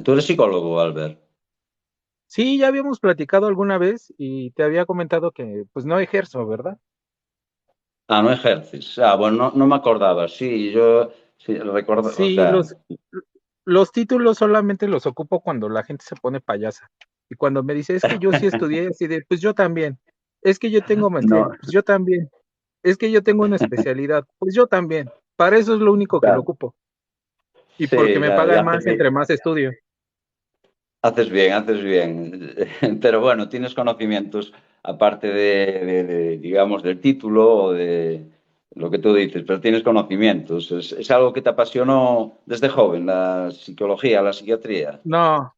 Tú eres psicólogo, Albert. Sí, ya habíamos platicado alguna vez y te había comentado que pues no ejerzo, ¿verdad? Ah, no ejerces. Ah, bueno, no me acordaba. Sí, yo sí, recuerdo, o Sí, sea, los títulos solamente los ocupo cuando la gente se pone payasa. Y cuando me dice, es que yo sí estudié, así de, pues yo también. Es que yo tengo maestría, no, pues yo también. Es que yo tengo una especialidad, pues yo también. Para eso es lo único que lo claro. ocupo. Y porque Sí, me claro, y pagan más entre más estudio. haces bien, haces bien. Pero bueno, tienes conocimientos aparte digamos, del título o de lo que tú dices, pero tienes conocimientos. Es algo que te apasionó desde joven, la psicología, la psiquiatría. No,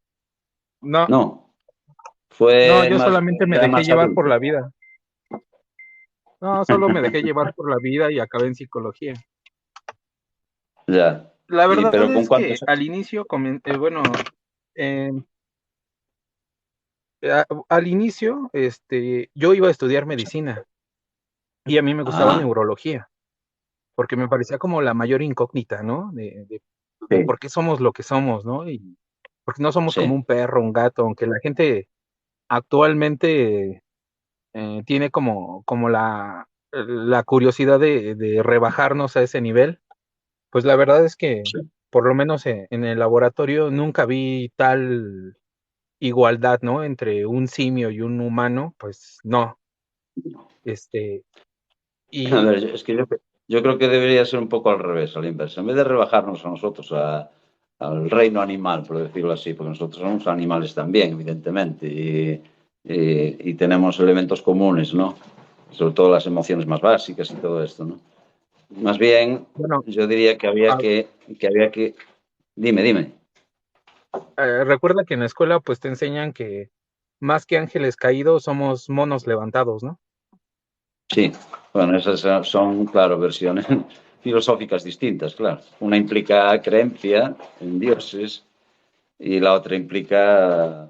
no, No, no, fue yo más, solamente me ya dejé más llevar por adulto. la vida. No, solo me dejé llevar por la vida y acabé en psicología. Ya. La Y, verdad pero ¿con es que cuántos? al inicio, bueno, eh, al inicio, yo iba a estudiar medicina y a mí me gustaba Ah, neurología, porque me parecía como la mayor incógnita, ¿no? De sí, por qué somos lo que somos, ¿no? Y porque no somos como sí. un perro, un gato, aunque la gente actualmente tiene como la curiosidad de rebajarnos a ese nivel. Pues la verdad es que, Sí. por lo menos en el laboratorio, nunca vi tal igualdad, ¿no? Entre un simio y un humano, pues no. Este, A y ver, es que yo creo que debería ser un poco al revés, al inverso. En vez de rebajarnos a nosotros al reino animal, por decirlo así, porque nosotros somos animales también, evidentemente, y tenemos elementos comunes, ¿no? Sobre todo las emociones más básicas y todo esto, ¿no? Más bien, bueno, yo diría que ah, había que... Dime, dime. recuerda que en la escuela pues te enseñan que más que ángeles caídos somos monos levantados, ¿no? Sí, bueno, esas son, claro, versiones filosóficas distintas, claro. Una implica creencia en dioses y la otra implica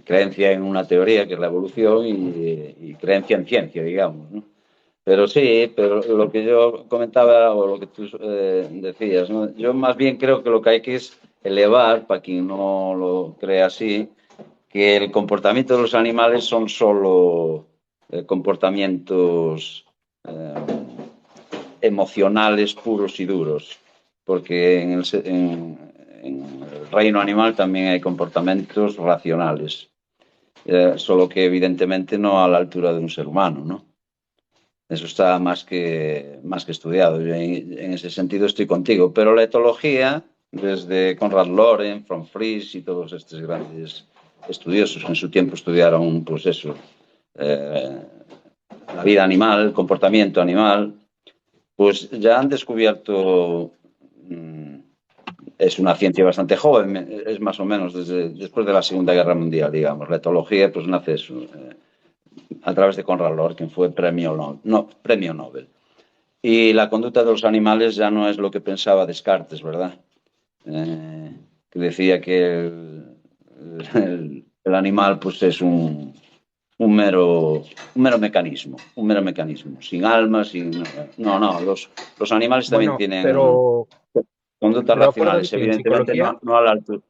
creencia en una teoría que es la evolución y creencia en ciencia, digamos, ¿no? Pero sí, pero lo que yo comentaba o lo que tú decías, ¿no? Yo más bien creo que lo que hay que es elevar, para quien no lo cree así, que el comportamiento de los animales son solo comportamientos eh, emocionales puros y duros, porque en el reino animal también hay comportamientos racionales, solo que evidentemente no a la altura de un ser humano, ¿no? Eso está más que estudiado. Yo en ese sentido estoy contigo. Pero la etología, desde Conrad Lorenz, Von Fries y todos estos grandes estudiosos que en su tiempo estudiaron, pues eso, eh, la vida animal, el comportamiento animal, pues ya han descubierto, mmm, es una ciencia bastante joven, es más o menos después de la Segunda Guerra Mundial, digamos. La etología pues nace eso, a través de Conrad Lorenz, quien fue premio Nobel. Y la conducta de los animales ya no es lo que pensaba Descartes, ¿verdad? Que decía que el animal pues es un mero mecanismo, sin alma, sin... No, los animales también Bueno, tienen conductas pero acuérdate racionales, que en evidentemente psicología no a la altura.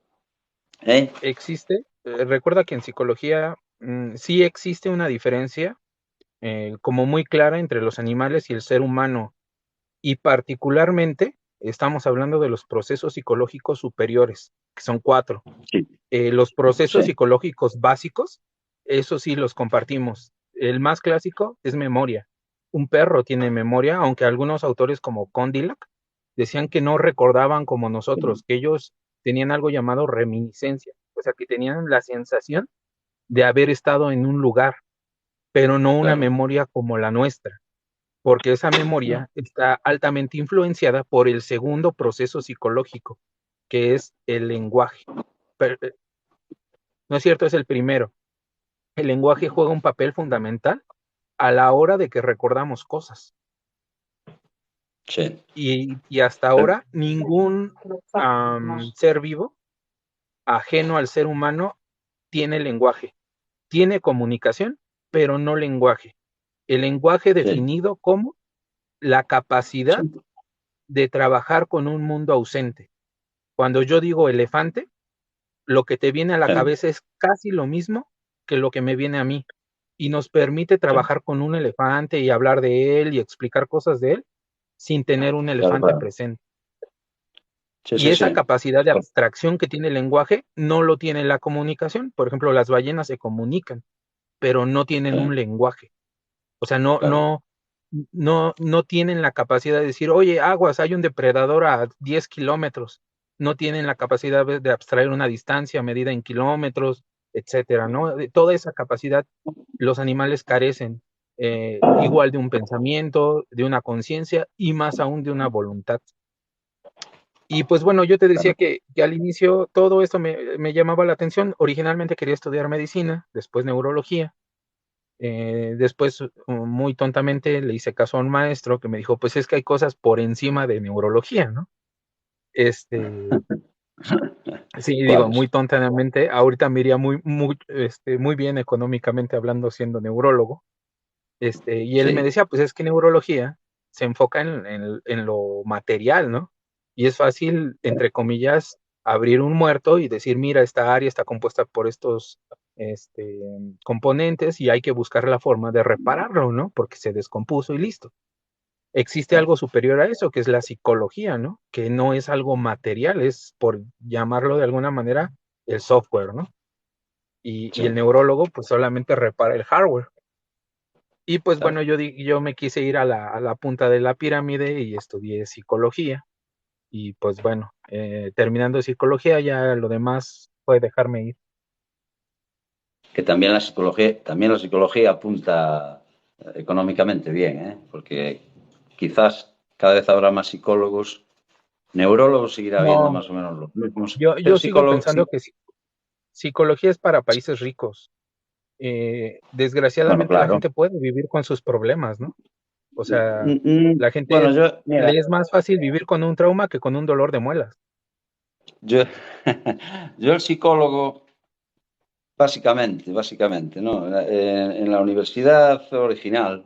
¿Eh? recuerda que en psicología sí existe una diferencia como muy clara entre los animales y el ser humano. Y particularmente estamos hablando de los procesos psicológicos superiores, que son cuatro. Sí, Los procesos sí, psicológicos básicos, eso sí los compartimos. El más clásico es memoria. Un perro tiene memoria, aunque algunos autores como Condillac decían que no recordaban como nosotros, que ellos tenían algo llamado reminiscencia, o sea, que tenían la sensación de haber estado en un lugar, pero no una claro. memoria como la nuestra, porque esa No, memoria está altamente influenciada por el segundo proceso psicológico, que es el lenguaje. Pero, no es cierto, es el primero. El lenguaje juega un papel fundamental a la hora de que recordamos cosas. sí. Y hasta ahora ningún ser vivo ajeno al ser humano tiene lenguaje. Tiene comunicación, pero no lenguaje. El lenguaje Sí, definido como la capacidad sí, de trabajar con un mundo ausente. Cuando yo digo elefante, lo que te viene a la sí, cabeza es casi lo mismo que lo que me viene a mí. Y nos permite sí, trabajar con un elefante y hablar de él y explicar cosas de él sin tener un claro, elefante claro. presente. Sí, Y sí, esa sí. capacidad de abstracción que tiene el lenguaje no lo tiene la comunicación. Por ejemplo, las ballenas se comunican, pero no tienen un Sí, lenguaje. O sea, claro. no tienen la capacidad de decir, oye, aguas, hay un depredador a 10 kilómetros. No tienen la capacidad de abstraer una distancia medida en kilómetros, etcétera, ¿no? De toda esa capacidad los animales carecen, igual de un pensamiento, de una conciencia y más aún de una voluntad. Y pues bueno, yo te decía Claro. que al inicio todo esto me llamaba la atención. Originalmente quería estudiar medicina, después neurología. Después, muy tontamente, le hice caso a un maestro que me dijo, pues es que hay cosas por encima de neurología, ¿no? Este, sí, digo, muy ¿Cuáles? tontamente, ahorita me iría muy bien económicamente hablando siendo neurólogo. Y él me Sí, decía, pues es que neurología se enfoca en lo material, ¿no? Y es fácil, entre comillas, abrir un muerto y decir, mira, esta área está compuesta por estos este, componentes y hay que buscar la forma de repararlo, ¿no? Porque se descompuso y listo. Existe claro. algo superior a eso, que es la psicología, ¿no? Que no es algo material, es, por llamarlo de alguna manera, el software, ¿no? Y el Sí. neurólogo, pues solamente repara el hardware. Y pues Claro. bueno, yo me quise ir a la punta de la pirámide y estudié psicología. Y pues bueno, terminando psicología, ya lo demás fue dejarme ir. Que también la psicología apunta económicamente bien, ¿eh? Porque quizás cada vez habrá más psicólogos, neurólogos seguirá habiendo No, más o menos los mismos, pero yo sigo psicólogos pensando sí. que psicología es para países ricos. Bueno, Desgraciadamente la claro. gente puede vivir con sus problemas, ¿no? O sea, la gente Bueno, mira, le es más fácil vivir con un trauma que con un dolor de muelas. yo, yo el psicólogo, básicamente, ¿no? En la universidad original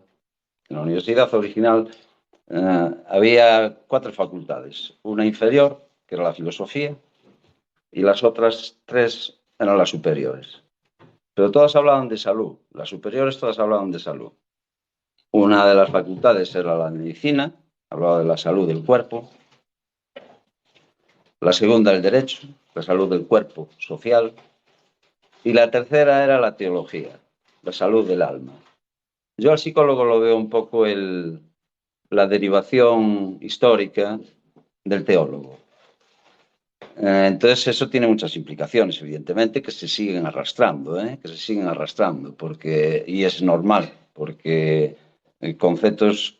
había cuatro facultades. Una inferior, que era la filosofía, y las otras tres eran las superiores. Pero todas hablaban de salud. Las superiores todas hablaban de salud. Una de las facultades era la medicina, hablaba de la salud del cuerpo. La segunda, el derecho, la salud del cuerpo social. Y la tercera era la teología, la salud del alma. Yo al psicólogo lo veo un poco la derivación histórica del teólogo. Entonces eso tiene muchas implicaciones, evidentemente, que se siguen arrastrando, ¿eh? Que se siguen arrastrando, y es normal, porque conceptos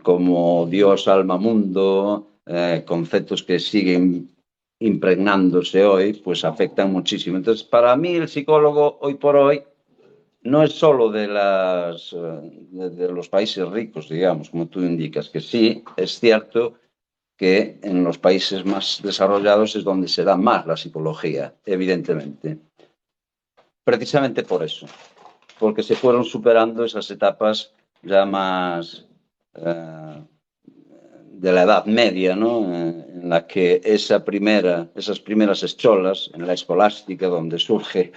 como Dios, alma, mundo, conceptos que siguen impregnándose hoy, pues afectan muchísimo. Entonces, para mí el psicólogo hoy por hoy no es solo de los países ricos, digamos, como tú indicas, que sí, es cierto que en los países más desarrollados es donde se da más la psicología, evidentemente. Precisamente por eso, porque se fueron superando esas etapas ya más de la Edad Media, ¿no? En la que esas primeras escolas, en la escolástica, donde surge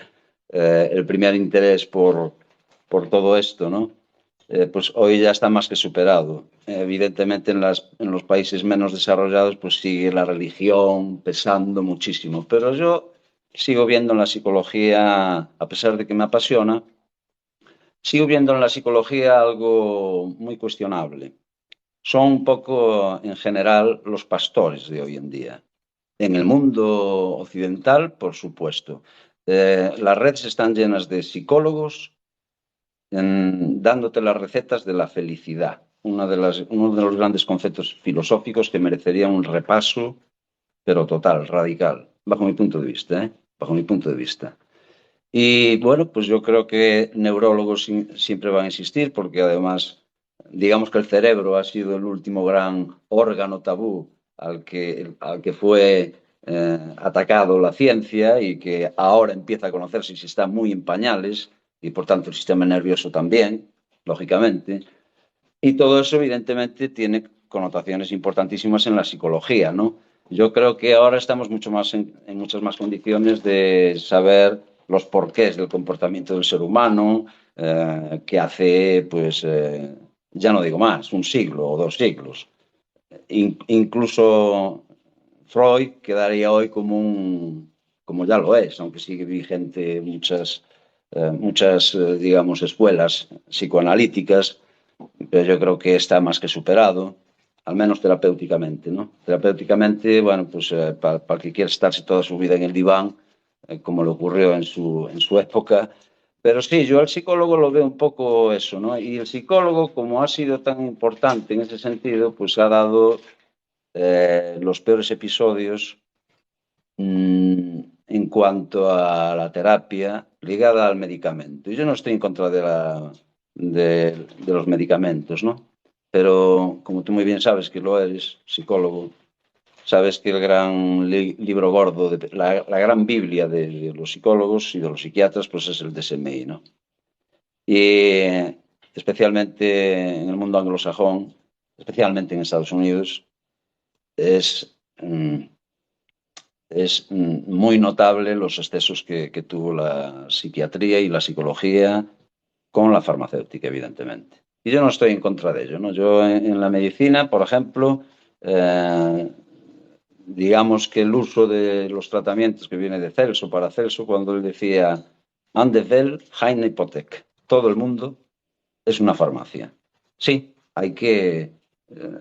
el primer interés por todo esto, ¿no? Pues hoy ya está más que superado. Evidentemente en los países menos desarrollados pues sigue la religión pesando muchísimo, pero yo sigo viendo en la psicología, a pesar de que me apasiona, sigo viendo en la psicología algo muy cuestionable. Son un poco, en general, los pastores de hoy en día. En el mundo occidental, por supuesto. Las redes están llenas de psicólogos dándote las recetas de la felicidad, uno de los grandes conceptos filosóficos que merecería un repaso, pero total, radical, bajo mi punto de vista, ¿eh? Bajo mi punto de vista. Y bueno, pues yo creo que neurólogos siempre van a existir, porque además, digamos que el cerebro ha sido el último gran órgano tabú al que fue atacado la ciencia y que ahora empieza a conocerse y se está muy en pañales, y por tanto el sistema nervioso también, lógicamente. Y todo eso evidentemente tiene connotaciones importantísimas en la psicología, ¿no? Yo creo que ahora estamos mucho más en muchas más condiciones de saber los porqués del comportamiento del ser humano, que hace, pues, ya no digo más, un siglo o 2 siglos. Incluso Freud quedaría hoy como ya lo es, aunque sigue vigente muchas, digamos, escuelas psicoanalíticas, pero yo creo que está más que superado, al menos terapéuticamente, ¿no? Terapéuticamente, bueno, pues para el que quiera estarse toda su vida en el diván, como le ocurrió en su época. Pero sí, yo al psicólogo lo veo un poco eso, ¿no? Y el psicólogo, como ha sido tan importante en ese sentido, pues ha dado los peores episodios en cuanto a la terapia ligada al medicamento. Y yo no estoy en contra de los medicamentos, ¿no? Pero como tú muy bien sabes que lo eres, psicólogo, sabes que el gran libro gordo, la gran Biblia de los psicólogos y de los psiquiatras, pues es el DSM-I, ¿no? Y especialmente en el mundo anglosajón, especialmente en Estados Unidos, es, mm, es muy notable los excesos que tuvo la psiquiatría y la psicología con la farmacéutica, evidentemente. Y yo no estoy en contra de ello, ¿no? Yo en la medicina, por ejemplo, eh, digamos que el uso de los tratamientos que viene de Celso, para Celso, cuando él decía Ande Welt, eine Hypothek, todo el mundo es una farmacia. Sí, hay que,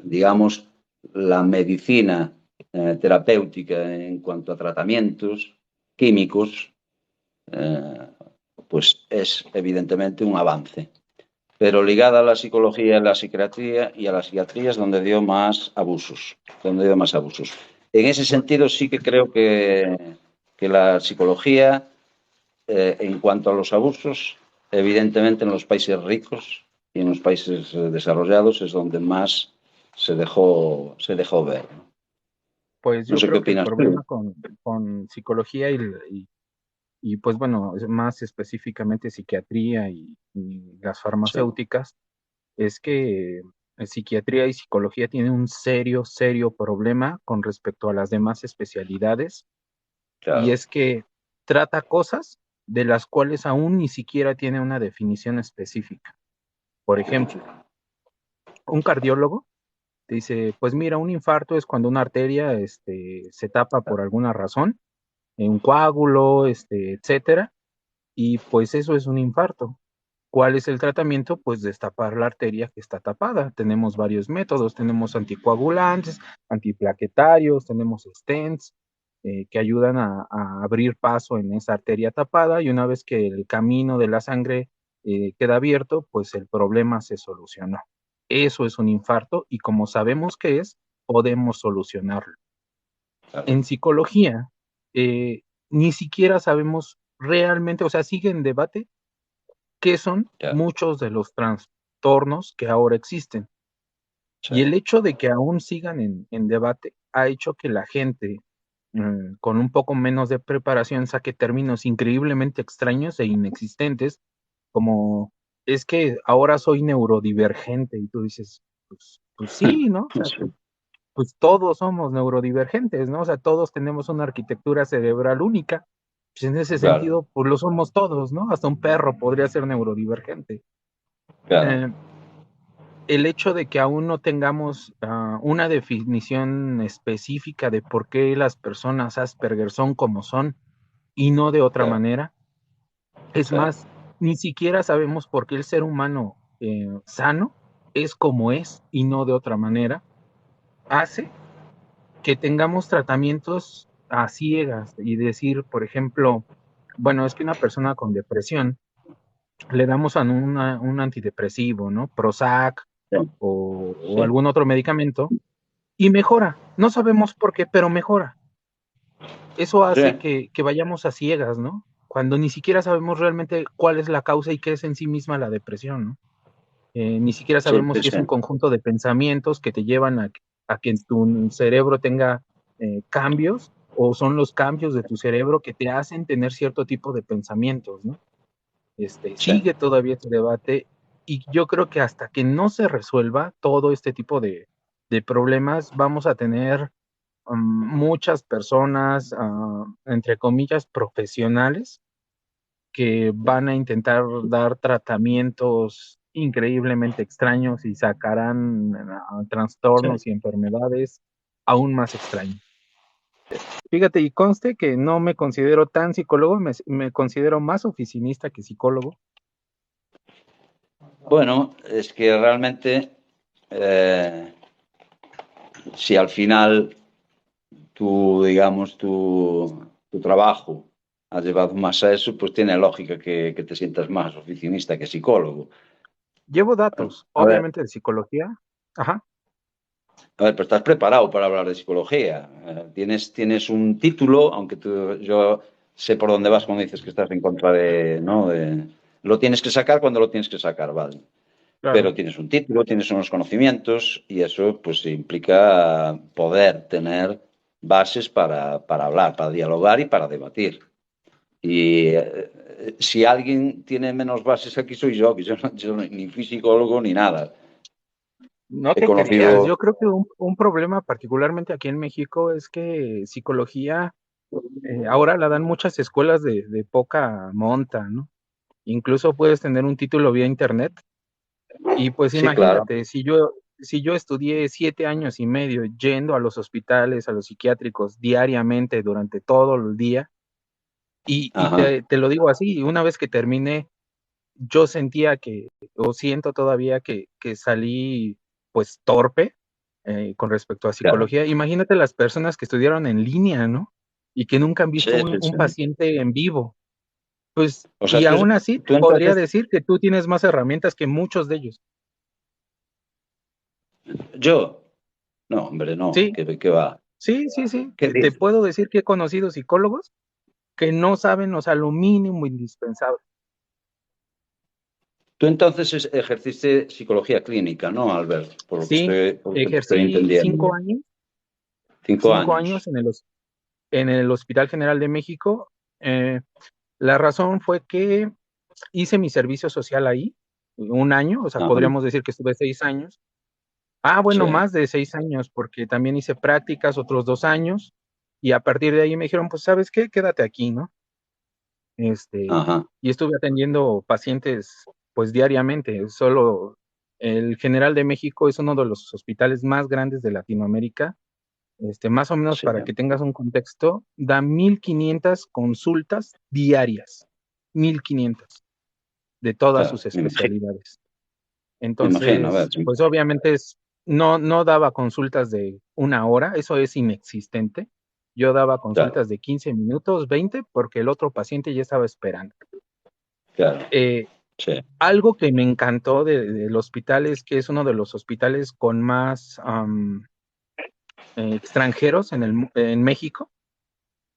digamos, la medicina terapéutica en cuanto a tratamientos químicos, eh, pues es evidentemente un avance. Pero ligada a la psicología y a la psiquiatría es donde dio más abusos, donde dio más abusos. En ese sentido sí que creo que la psicología, en cuanto a los abusos, evidentemente en los países ricos y en los países desarrollados es donde más se dejó ver. No, Pues no yo sé qué creo que el opinas tú. problema con psicología y, pues bueno, más específicamente psiquiatría y las Sí, farmacéuticas, es que psiquiatría y psicología tienen un serio, serio problema con respecto a las demás especialidades, y claro. es que trata cosas de las cuales aún ni siquiera tiene una definición específica. Por ejemplo, un cardiólogo te dice, pues mira, un infarto es cuando una arteria se tapa por alguna razón, un coágulo, etcétera, y pues eso es un infarto. ¿Cuál es el tratamiento? Pues destapar la arteria que está tapada. Tenemos varios métodos, tenemos anticoagulantes, antiplaquetarios, tenemos stents que ayudan a abrir paso en esa arteria tapada, y una vez que el camino de la sangre queda abierto, pues el problema se solucionó. Eso es un infarto y como sabemos qué es, podemos solucionarlo. Claro, En psicología, ni siquiera sabemos realmente, o sea, sigue en debate qué son ya, muchos de los trastornos que ahora existen. sí, Y el hecho de que aún sigan en debate ha hecho que la gente con un poco menos de preparación saque términos increíblemente extraños e inexistentes, como es que ahora soy neurodivergente, y tú dices, pues sí, ¿no? O sea, sí, pues todos somos neurodivergentes, ¿no? O sea, todos tenemos una arquitectura cerebral única. Pues en ese claro, sentido, pues lo somos todos, ¿no? Hasta un perro podría ser neurodivergente. claro, Eh, el hecho de que aún no tengamos una definición específica de por qué las personas Asperger son como son y no de otra claro, manera, es sí, más, ni siquiera sabemos por qué el ser humano sano es como es y no de otra manera, hace que tengamos tratamientos a ciegas y decir, por ejemplo, bueno, es que una persona con depresión le damos a un antidepresivo, ¿no? Prozac sí, o sí, algún otro medicamento y mejora. No sabemos por qué, pero mejora. Eso sí, hace que vayamos a ciegas, ¿no? Cuando ni siquiera sabemos realmente cuál es la causa y qué es en sí misma la depresión, ¿no? Ni siquiera sí, sabemos sí, si es sí, un conjunto de pensamientos que te llevan a que tu cerebro tenga cambios, o son los cambios de tu cerebro que te hacen tener cierto tipo de pensamientos, ¿no? sí, Sigue todavía este debate, y yo creo que hasta que no se resuelva todo este tipo de problemas, vamos a tener muchas personas, entre comillas, profesionales, que van a intentar dar tratamientos increíblemente extraños y sacarán Sí. trastornos y enfermedades aún más extraños. Fíjate, y conste que no me considero tan psicólogo, me considero más oficinista que psicólogo. Bueno, es que realmente, eh, si al final digamos, tu trabajo ha llevado más a eso, pues tiene lógica que te sientas más oficinista que psicólogo. Llevo datos, A ver, obviamente, de psicología. Ajá, pero estás preparado para hablar de psicología. Tienes un título, aunque yo sé por dónde vas cuando dices que estás en contra de, ¿no? Lo tienes que sacar cuando lo tienes que sacar, ¿vale? claro. Pero tienes un título, tienes unos conocimientos y eso pues implica poder tener bases para hablar, para dialogar y para debatir. Y si alguien tiene menos bases aquí soy yo, que yo ni fui psicólogo ni nada. No He te creas, conocido, yo creo que un problema particularmente aquí en México es que psicología ahora la dan muchas escuelas de poca monta, ¿no? Incluso puedes tener un título vía internet y pues sí, claro. imagínate, si yo estudié 7 años y medio yendo a los hospitales, a los psiquiátricos diariamente durante todo el día y Ajá, te lo digo así, una vez que terminé, yo sentía o siento todavía que salí pues torpe con respecto a claro. psicología. Imagínate las personas que estudiaron en lía, ¿no? Y que nunca han Sí, visto un, sí, un sí. paciente en vivo. Pues, O sea, y aún así tú podría entonces, decir que tú tienes más herramientas que muchos de ellos. yo, no, hombre, no, Sí, ¿qué va? sí, sí, sí. ¿Qué Te dices? puedo decir que he conocido psicólogos que no saben, o sea, lo mínimo indispensable. Tú entonces ejerciste psicología clínica, ¿no, Albert? Sí, Por lo que te estoy ejercí entendiendo. 5 años, Cinco 5 años años. en el Hospital General de México. Eh, la razón fue que hice mi servicio social ahí, un año, o sea, Ajá, podríamos decir que estuve 6 años. Ah, sí, bueno, más de 6 años, porque también hice prácticas otros 2 años, y a partir de ahí me dijeron, pues, ¿sabes qué? Quédate aquí, ¿no? ajá, Y estuve atendiendo pacientes, pues, diariamente. Solo el General de México es uno de los hospitales más grandes de Latinoamérica. Más o menos sí, para que tengas un contexto, da 1,500 consultas diarias, 1,500 de todas claro, sus especialidades. me imagino, a ver, Entonces, pues obviamente no daba consultas de 1 hora, eso es inexistente. Yo daba claro, consultas de 15 minutos, 20, porque el otro paciente ya estaba esperando. claro, Eh, sí, Algo que me encantó del hospital es que es uno de los hospitales con más extranjeros en México,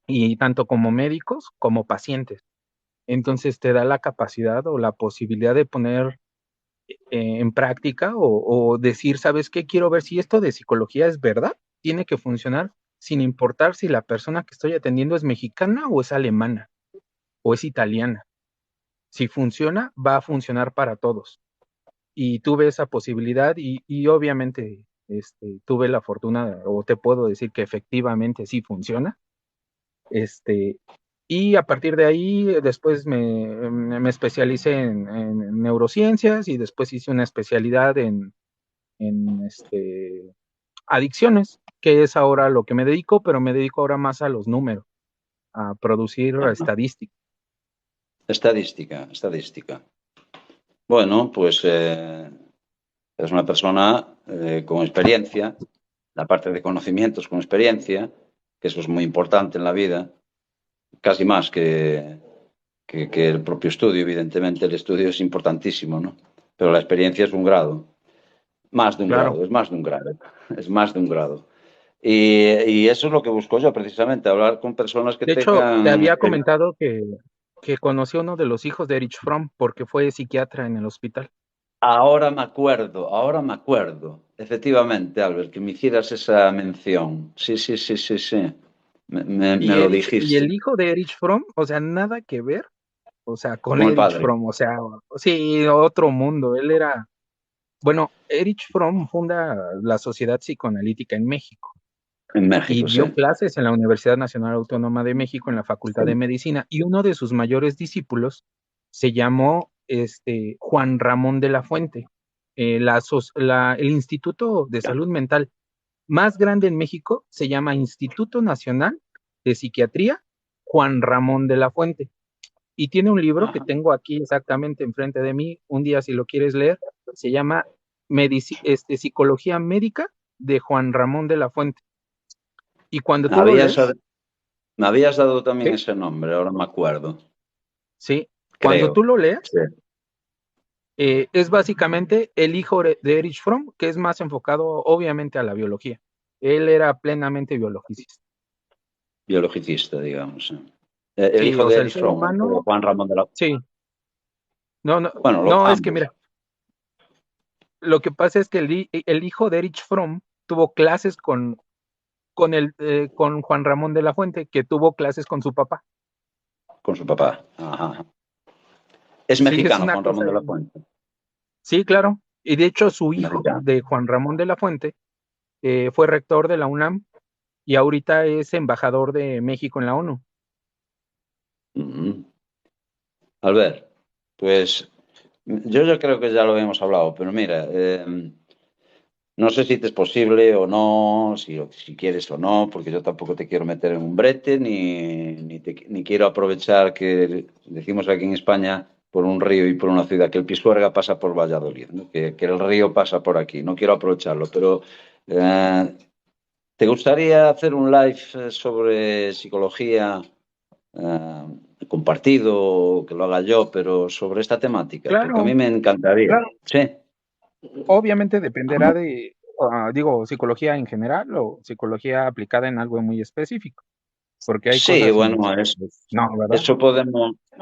y tanto como médicos como pacientes. Entonces te da la capacidad o la posibilidad de poner en práctica o decir, ¿sabes qué? Quiero ver si esto de psicología es verdad. Tiene que funcionar sin importar si la persona que estoy atendiendo es mexicana o es alemana o es italiana. Si funciona, va a funcionar para todos. Y tuve esa posibilidad y obviamente tuve la fortuna, o te puedo decir que efectivamente sí funciona. Este, y a partir de ahí, después me especialicé en neurociencias y después hice una especialidad en adicciones, que es ahora lo que me dedico, pero me dedico ahora más a los números, a producir ajá. estadísticas. Estadística, estadística. Bueno, pues eres una persona con experiencia, la parte de conocimientos con experiencia, que eso es muy importante en la vida, casi más que el propio estudio, evidentemente el estudio es importantísimo, ¿no? Pero la experiencia es un grado, más de un Claro. grado, es más de un grado, es más de un grado. Y eso es lo que busco yo precisamente, hablar con personas que De hecho, te tengan había experiencia. comentado que conocí a uno de los hijos de Erich Fromm porque fue psiquiatra en el hospital. Ahora me acuerdo, efectivamente, Albert, que me hicieras esa mención. Sí, sí, sí, sí, sí. Me lo Y dijiste, el hijo de Erich Fromm, o sea, nada que ver, o sea, con con el Erich padre. Fromm, o sea, sí, otro mundo. Bueno, Erich Fromm funda la Sociedad Psicoanalítica en México. En y México, sí. dio clases en la Universidad Nacional Autónoma de México en la Facultad de Sí. Medicina, y uno de sus mayores discípulos se llamó Juan Ramón de la Fuente. El Instituto de Salud Mental más grande en México se llama Instituto Nacional de Psiquiatría Juan Ramón de la Fuente. Y tiene un libro que Ajá. tengo aquí exactamente enfrente de mí, un día si lo quieres leer, se llama Psicología Médica de Juan Ramón de la Fuente. Y cuando tú lo Habías, lees, me habías dado también ¿sí? ese nombre, ahora me acuerdo. Sí, cuando Creo. tú lo lees, Sí. es básicamente el hijo de Erich Fromm, que es más enfocado obviamente a la biología. Él era plenamente biologicista. Biologicista, digamos. El Sí, hijo o de sea, el Erich ser Fromm, o humano, Juan Ramón de la... sí. No, no, Bueno, no, es que ambos. mira, lo que pasa es que el hijo de Erich Fromm tuvo clases con Juan Ramón de la Fuente, que tuvo clases con su papá. Con su papá. Ajá. Es Sí, es mexicano, una Juan cosa. Ramón de la Fuente. Sí, claro. Y de hecho, su hijo Mexicano. de Juan Ramón de la Fuente fue rector de la UNAM y ahorita es embajador de México en la ONU. Ujú. Albert, pues yo creo que ya lo habíamos hablado, pero mira, no sé si te es posible o no, si quieres o no, porque yo tampoco te quiero meter en un brete, ni quiero aprovechar que decimos aquí en España por un río y por una ciudad, que el Pisuerga pasa por Valladolid, ¿no? Que el río pasa por aquí. No quiero aprovecharlo, pero eh, ¿te gustaría hacer un live sobre psicología compartido, que lo haga yo, pero sobre esta temática? Porque a mí Claro, me encantaría. Sí. obviamente dependerá de, digo, psicología en general o psicología aplicada en algo muy específico, porque hay Sí, cosas en bueno, las que, pues, no, ¿verdad?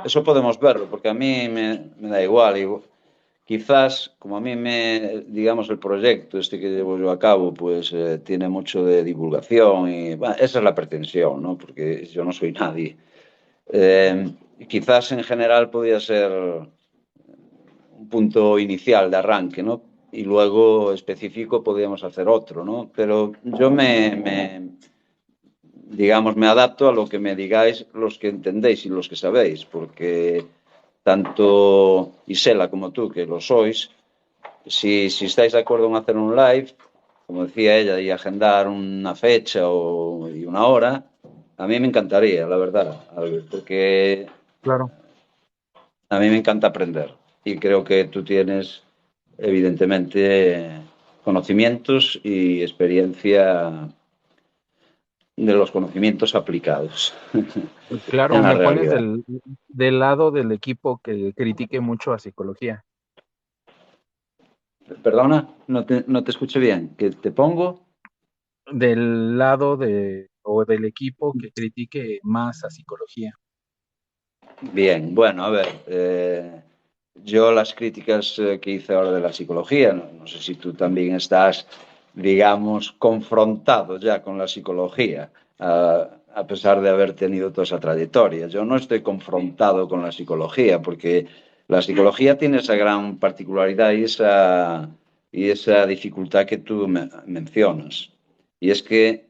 eso podemos verlo, porque a mí me da igual. Quizás, como a mí digamos, el proyecto este que llevo yo a cabo, pues tiene mucho de divulgación y bueno, esa es la pretensión, ¿no? Porque yo no soy nadie. Eh, quizás en general podría ser un punto inicial de arranque, ¿no? Y luego específico podríamos hacer otro, ¿no? Pero yo digamos, me adapto a lo que me digáis los que entendéis y los que sabéis, porque tanto Isela como tú, que lo sois, si estáis de acuerdo en hacer un live, como decía ella, y agendar una fecha y una hora, a mí me encantaría, la verdad, porque Claro. a mí me encanta aprender y creo que tú tienes, evidentemente, conocimientos y experiencia de los conocimientos aplicados Claro, en la me pones realidad. del lado del equipo que critique mucho a psicología, Perdona, no te escuché bien. ¿Que te pongo? del lado o del equipo que critique más a psicología. Bien, bueno, a ver, yo las críticas que hice ahora de la psicología, no sé si tú también estás, digamos, confrontado ya con la psicología, a pesar de haber tenido toda esa trayectoria. Yo no estoy confrontado con la psicología, porque la psicología tiene esa gran particularidad y esa dificultad que tú mencionas. Y es que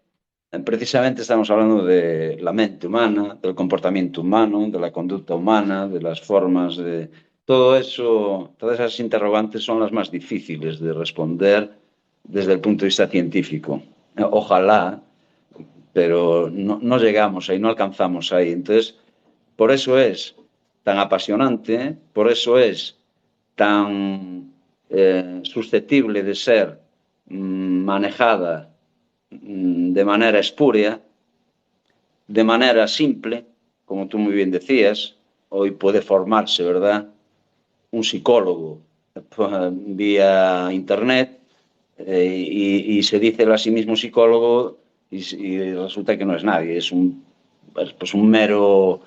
precisamente estamos hablando de la mente humana, del comportamiento humano, de la conducta humana, de las formas de... Todo eso, todas esas interrogantes son las más difíciles de responder desde el punto de vista científico. Ojalá, pero no llegamos ahí, no alcanzamos ahí. Entonces, por eso es tan apasionante, por eso es tan susceptible de ser manejada de manera espuria, de manera simple, como tú muy bien decías, hoy puede formarse, ¿verdad? Un psicólogo vía internet y se dice a sí mismo psicólogo y resulta que no es nadie, es pues un mero,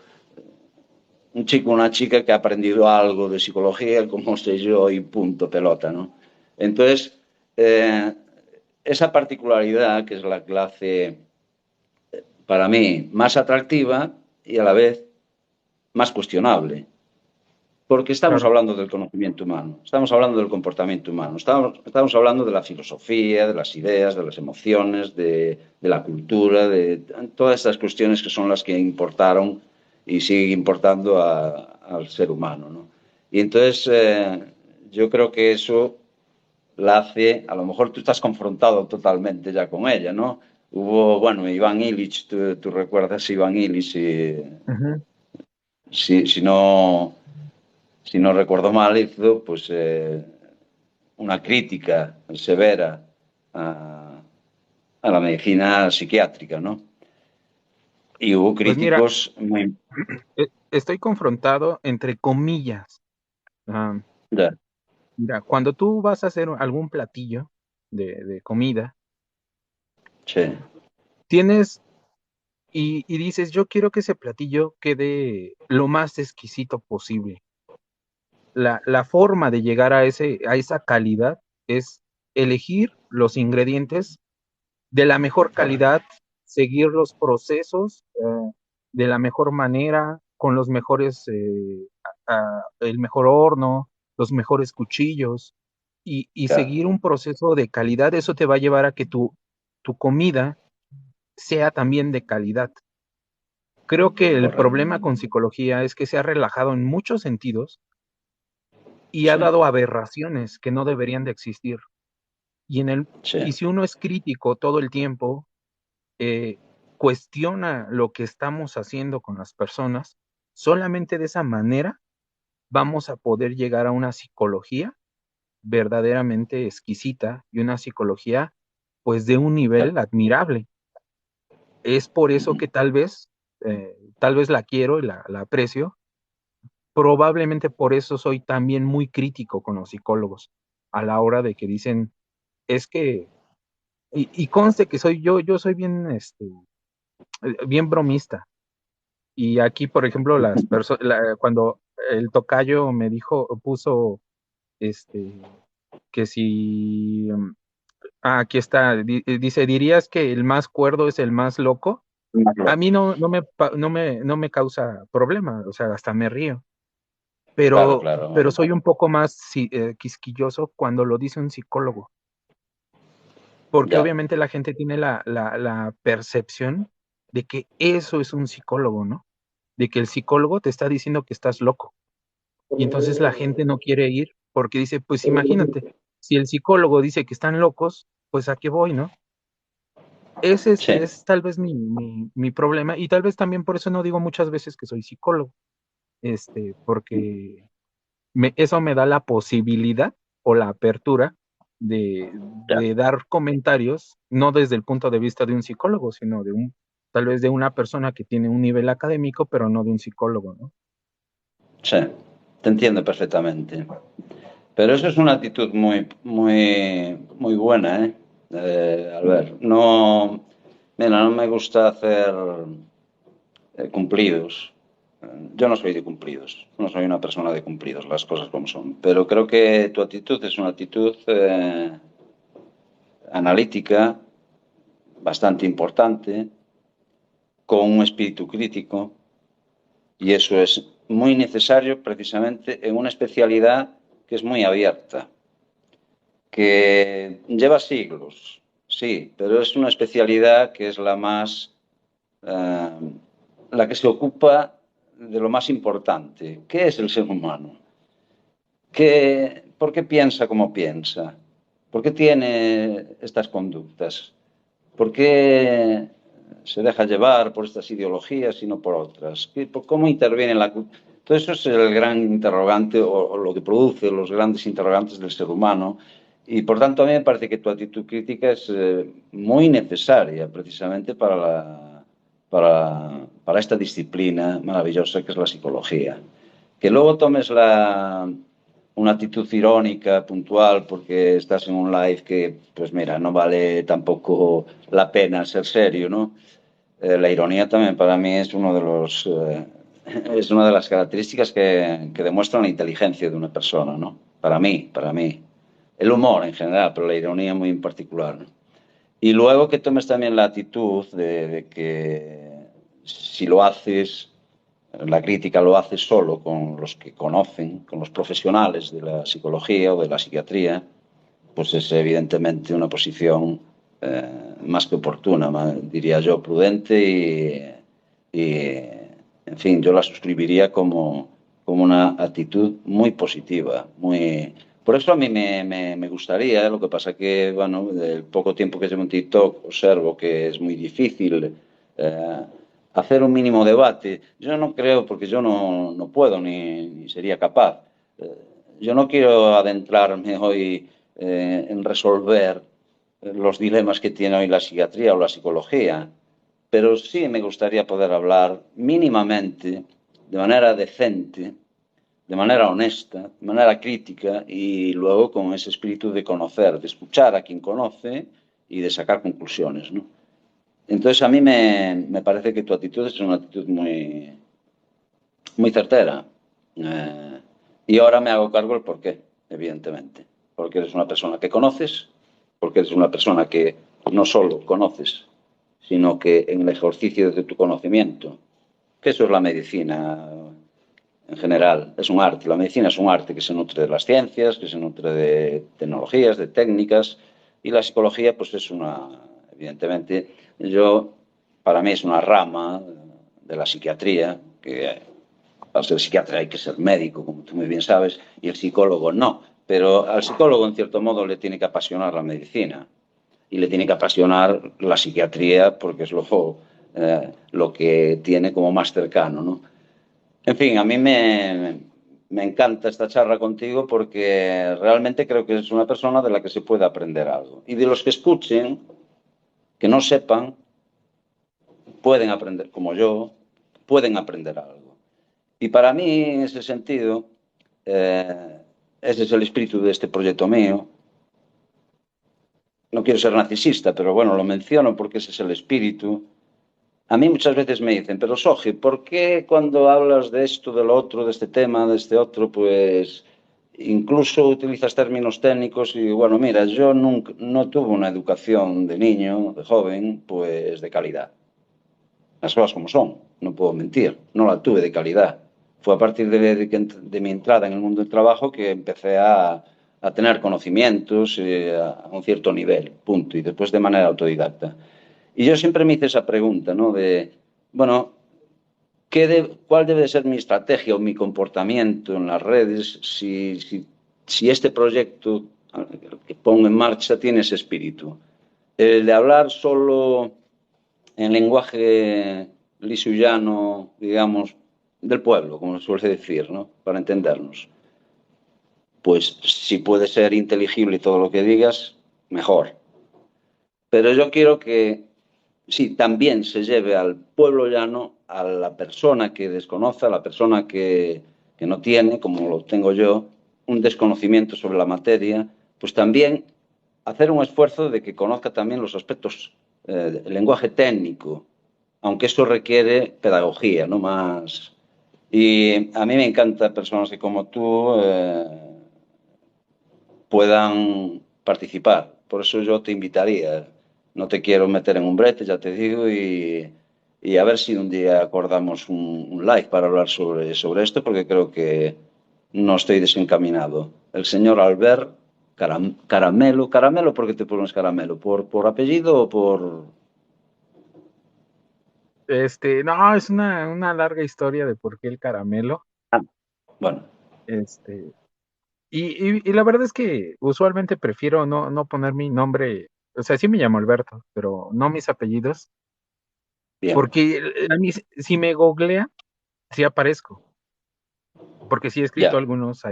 un chico, una chica que ha aprendido algo de psicología, como sé yo, y punto, pelota, ¿no? Entonces, esa particularidad que es la que la hace para mí más atractiva y a la vez más cuestionable. Porque estamos claro. hablando del conocimiento humano, estamos hablando del comportamiento humano, estamos hablando de la filosofía, de las ideas, de las emociones, de la cultura, de todas estas cuestiones que son las que importaron y siguen importando al ser humano, ¿no? Y entonces yo creo que eso la hace, a lo mejor tú estás confrontado totalmente ya con ella, ¿no? Hubo, bueno, Iván Illich, tú recuerdas a Iván Illich, Ujú. si no, si no recuerdo mal, hizo pues una crítica severa a la medicina psiquiátrica, ¿no? Y hubo Pues mira, críticos muy... estoy confrontado entre comillas. Ah, Ya, mira, cuando tú vas a hacer algún platillo de comida, sí, tienes y dices, yo quiero que ese platillo quede lo más exquisito posible. La forma de llegar a esa calidad es elegir los ingredientes de la mejor correcto. calidad, seguir los procesos de la mejor manera, con los mejores, el mejor horno, los mejores cuchillos y Claro, seguir un proceso de calidad. Eso te va a llevar a que tu comida sea también de calidad. Creo que el correcto. problema con psicología es que se ha relajado en muchos sentidos y ha Sí, dado aberraciones que no deberían de existir. sí, Y si uno es crítico todo el tiempo, eh, cuestiona lo que estamos haciendo con las personas, solamente de esa manera vamos a poder llegar a una psicología verdaderamente exquisita y una psicología pues de un claro. nivel admirable. Es por eso Ujú. que tal vez la quiero y la aprecio. Probablemente por eso soy también muy crítico con los psicólogos a la hora de que dicen, es que, y conste que yo soy bien, bien bromista. Y aquí, por ejemplo, cuando el tocayo me puso, este, que si, aquí está, dice, ¿dirías que el más cuerdo es el más loco? Más A mí loco. no me causa problema, o sea, hasta me río, Claro, claro. pero soy un poco más quisquilloso cuando lo dice un psicólogo, porque Ya, obviamente la gente tiene la percepción de que eso es un psicólogo, ¿no? De que el psicólogo te está diciendo que estás loco. Y entonces la gente no quiere ir porque dice, pues imagínate, si el psicólogo dice que están locos, pues a qué voy, ¿no? Ese sí, es tal vez mi problema y tal vez también por eso no digo muchas veces que soy psicólogo, porque eso me da la posibilidad o la apertura ya. de dar comentarios, no desde el punto de vista de un psicólogo, sino tal vez de una persona que tiene un nivel académico, pero no de un psicólogo, ¿no? Sí, te entiendo perfectamente. Pero eso es una actitud muy, muy, muy buena, ¿eh? Albert, no, mira, no me gusta hacer cumplidos. Yo no soy de cumplidos, no soy una persona de cumplidos, las cosas como son. Pero creo que tu actitud es una actitud analítica bastante importante, con un espíritu crítico, y eso es muy necesario precisamente en una especialidad que es muy abierta, que lleva siglos, sí, pero es una especialidad que es eh, la que se ocupa de lo más importante. ¿Qué es el ser humano? ¿Por qué piensa como piensa? ¿Por qué tiene estas conductas? ¿Por qué se deja llevar por estas ideologías y no por otras? ¿Cómo interviene la cultura? Todo eso es el gran interrogante o lo que produce los grandes interrogantes del ser humano. Y por tanto, a mí me parece que tu actitud crítica es muy necesaria precisamente para esta disciplina maravillosa que es la psicología. Que luego tomes una actitud irónica, puntual, porque estás en un live que, pues mira, no vale tampoco la pena ser serio, ¿no? La ironía también para mí es uno de los es una de las características que demuestran la inteligencia de una persona, ¿no? Para mí. El humor en general, pero la ironía muy en particular, ¿no? Y luego que tomes también la actitud de que si lo haces la crítica lo hace solo con los que conocen, con los profesionales de la psicología o de la psiquiatría, pues es evidentemente una posición más que oportuna, diría yo, prudente en fin, yo la suscribiría como una actitud muy positiva, muy... Por eso a mí me gustaría, lo que pasa que, bueno, del poco tiempo que llevo en TikTok, observo que es muy difícil hacer un mínimo debate. Yo no creo, porque yo no puedo ni sería capaz. Yo no quiero adentrarme hoy en resolver los dilemas que tiene hoy la psiquiatría o la psicología, pero sí me gustaría poder hablar mínimamente, de manera decente, de manera honesta, de manera crítica y luego con ese espíritu de conocer, de escuchar a quien conoce y de sacar conclusiones, ¿no? Entonces a mí me parece que tu actitud es una actitud muy certera. Y ahora me hago cargo del porqué, evidentemente. Porque eres una persona que conoces, porque eres una persona que no solo conoces, sino que en el ejercicio de tu conocimiento, que eso es la medicina en general, es un arte. La medicina es un arte que se nutre de las ciencias, que se nutre de tecnologías, de técnicas, y la psicología, pues es evidentemente, para mí es una rama de la psiquiatría, que para ser psiquiatra hay que ser médico, como tú muy bien sabes, y el psicólogo no. Pero al psicólogo, en cierto modo, le tiene que apasionar la medicina y le tiene que apasionar la psiquiatría porque es lo que tiene como más cercano, ¿no? En fin, a mí me encanta esta charla contigo porque realmente creo que es una persona de la que se puede aprender algo. Y de los que escuchen, que no sepan, pueden aprender, como yo, pueden aprender algo. Y para mí, en ese sentido, ese es el espíritu de este proyecto mío. No quiero ser narcisista, pero bueno, lo menciono porque ese es el espíritu. A mí muchas veces me dicen, pero Soji, ¿por qué cuando hablas de esto, de lo otro, de este tema, de este otro, pues incluso utilizas términos técnicos? Y bueno, mira, yo nunca, no tuve una educación de niño, de joven, pues de calidad. Las cosas como son, no puedo mentir, no la tuve de calidad. Fue a partir de mi entrada en el mundo del trabajo que empecé a tener conocimientos a un cierto nivel, punto, y después de manera autodidacta. Y yo siempre me hice esa pregunta, ¿no? De, bueno, ¿cuál debe de ser mi estrategia o mi comportamiento en las redes si este proyecto que pongo en marcha tiene ese espíritu? El de hablar solo en lenguaje lisuyano, digamos, del pueblo, como se suele decir, ¿no? Para entendernos. Pues si puede ser inteligible todo lo que digas, mejor. Pero yo quiero que sí, también se lleve al pueblo llano, a la persona que desconoce, a la persona que no tiene, como lo tengo yo, un desconocimiento sobre la materia, pues también hacer un esfuerzo de que conozca también los aspectos del lenguaje técnico, aunque eso requiere pedagogía, no más. Y a mí me encanta personas que como tú puedan participar. Por eso yo te invitaría. No te quiero meter en un brete, ya te digo, y a ver si un día acordamos un live para hablar sobre esto, porque creo que no estoy desencaminado. El señor Albert Caramelo, Caramelo, ¿por qué te pones Caramelo? ¿Por apellido o por...? No, es una larga historia de por qué el caramelo. Ah, bueno, Este, y la verdad es que usualmente prefiero no poner mi nombre, o sea, sí me llamo Alberto, pero no mis apellidos, bien, porque a mí, si me googlea, sí aparezco, porque sí he escrito ya. algunos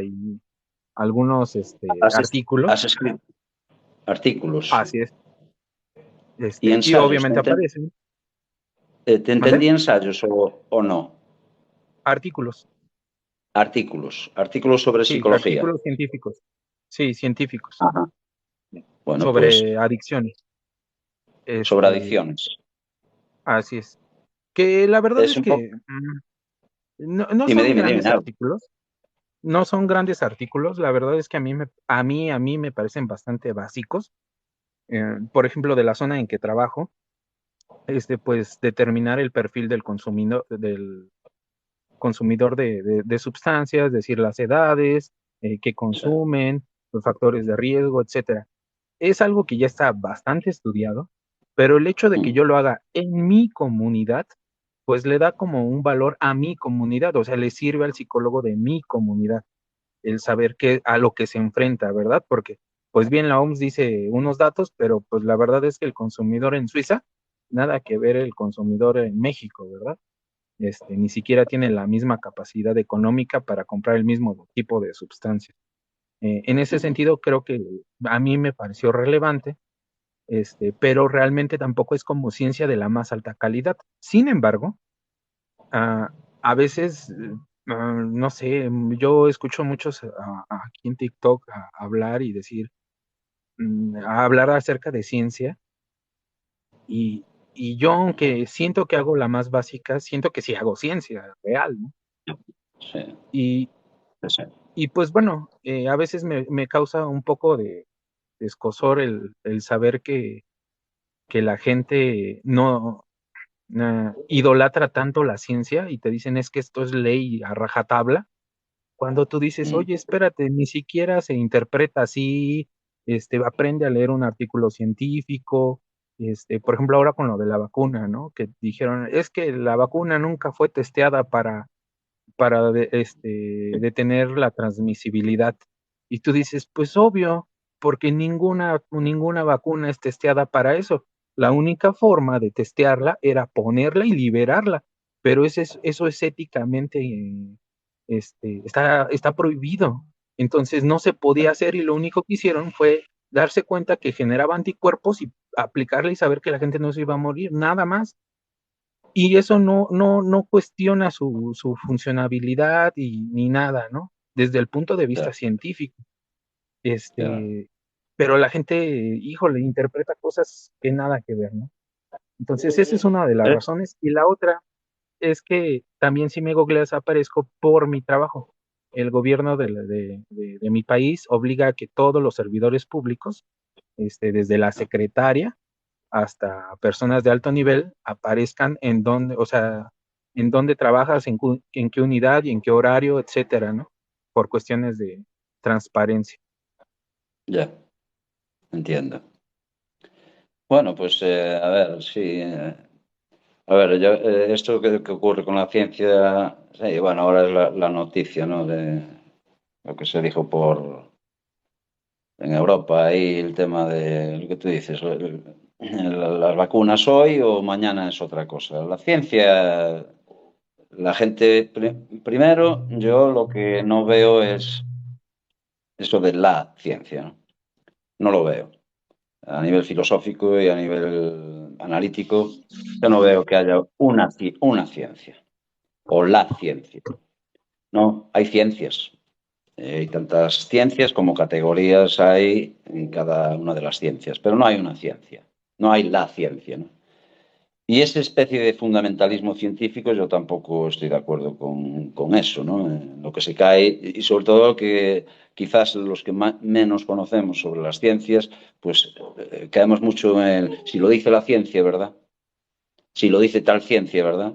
Has, artículos, has escrito artículos así es, y y ensayos. obviamente aparecen, ¿Te ¿mande? entendí ensayos o no? Artículos, Artículos sobre sí, psicología. artículos científicos, sí, científicos, Ajá. Bueno, pues sobre adicciones, sobre este, adicciones. así es. Que la verdad Es es un poco... que no Dime, son dime, dime. grandes artículos, no son grandes artículos, la verdad es que a mí me parecen bastante básicos. Por ejemplo, de la zona en que trabajo, pues determinar el perfil del consumidor, consumidor de sustancias, decir las edades, qué sí, consumen, los factores de riesgo, etcétera. Es algo que ya está bastante estudiado, pero el hecho de que mm, yo lo haga en mi comunidad, pues le da como un valor a mi comunidad, o sea, le sirve al psicólogo de mi comunidad el saber qué a lo que se enfrenta, ¿verdad? Porque, pues bien, la OMS dice unos datos, pero pues la verdad es que el consumidor en Suiza, nada que ver el consumidor en México, ¿verdad? Ni siquiera tiene la misma capacidad económica para comprar el mismo tipo de sustancia. En ese ujú, sentido, creo que a mí me pareció relevante, pero realmente tampoco es como ciencia de la más alta calidad. Sin embargo, ah, a veces, no sé, yo escucho muchos aquí en TikTok hablar y decir, a hablar acerca de ciencia y, y yo, aunque siento que hago la más básica, siento que sí hago ciencia real, ¿no? sí, Y, sí, sí, y pues bueno, a veces me causa un poco de escozor el saber que la gente no idolatra tanto la ciencia y te dicen es que esto es ley a rajatabla, cuando tú dices, mm, oye, espérate, ni siquiera se interpreta así, aprende a leer un artículo científico, por ejemplo, ahora con lo de la vacuna, ¿no? Que dijeron, es que la vacuna nunca fue testeada para detener la transmisibilidad. Y tú dices, pues obvio, porque ninguna vacuna es testeada para eso. La única forma de testearla era ponerla y liberarla, pero eso es éticamente, está prohibido. Entonces no se podía hacer y lo único que hicieron fue darse cuenta que generaba anticuerpos y aplicarla y saber que la gente no se iba a morir, nada más. Y eso no cuestiona su funcionabilidad ni nada, ¿no? Desde el punto de vista ya, científico. ya. Pero la gente, híjole, interpreta cosas que nada que ver, ¿no? Entonces, esa es una de las Eh, razones. Y la otra es que también si me googleas aparezco por mi trabajo. El gobierno de mi país obliga a que todos los servidores públicos, desde la secretaria hasta personas de alto nivel aparezcan en donde, o sea, en dónde trabajas, en qué unidad y en qué horario, etcétera, ¿no? Por cuestiones de transparencia. ya, entiendo. Bueno, pues a ver, sí. A ver, esto que ocurre con la ciencia, sí, bueno, ahora es la noticia, ¿no? De lo que se dijo en Europa, ahí el tema de lo que tú dices, las vacunas hoy o mañana es otra cosa. La ciencia, la gente, primero, yo lo que no veo es eso de la ciencia, ¿no? No lo veo. A nivel filosófico y a nivel analítico, yo no veo que haya una ciencia o la ciencia. No, hay ciencias. Hay tantas ciencias como categorías hay en cada una de las ciencias, pero no hay una ciencia, no hay la ciencia, ¿no? Y esa especie de fundamentalismo científico yo tampoco estoy de acuerdo con eso, ¿no? Lo que se cae, y sobre todo que quizás los que menos conocemos sobre las ciencias, pues caemos mucho en el, si lo dice la ciencia, ¿verdad? Si lo dice tal ciencia, ¿verdad?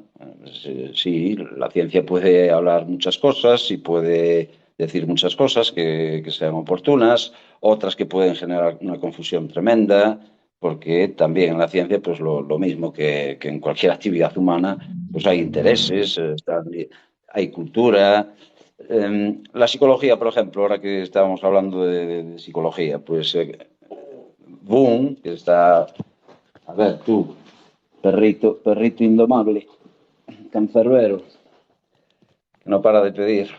Sí, la ciencia puede hablar muchas cosas y puede decir muchas cosas que sean oportunas, otras que pueden generar una confusión tremenda, porque también en la ciencia, pues lo mismo que en cualquier actividad humana, pues hay intereses, hay cultura. La psicología, por ejemplo, ahora que estábamos hablando de psicología, pues Boom, que está, a ver, tú. Perrito indomable, cancerbero, que no para de pedir.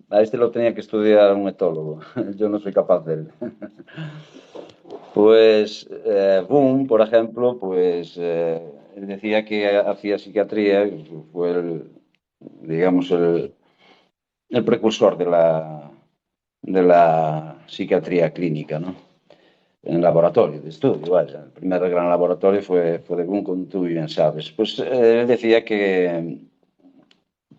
A este lo tenía que estudiar un etólogo. Yo no soy capaz de él. Pues Boom, por ejemplo, pues él decía que hacía psiquiatría, fue digamos, el precursor de la psiquiatría clínica, ¿no? En el laboratorio de estudio, vaya. El primer gran laboratorio fue de Boom, como tú bien sabes. Pues él decía que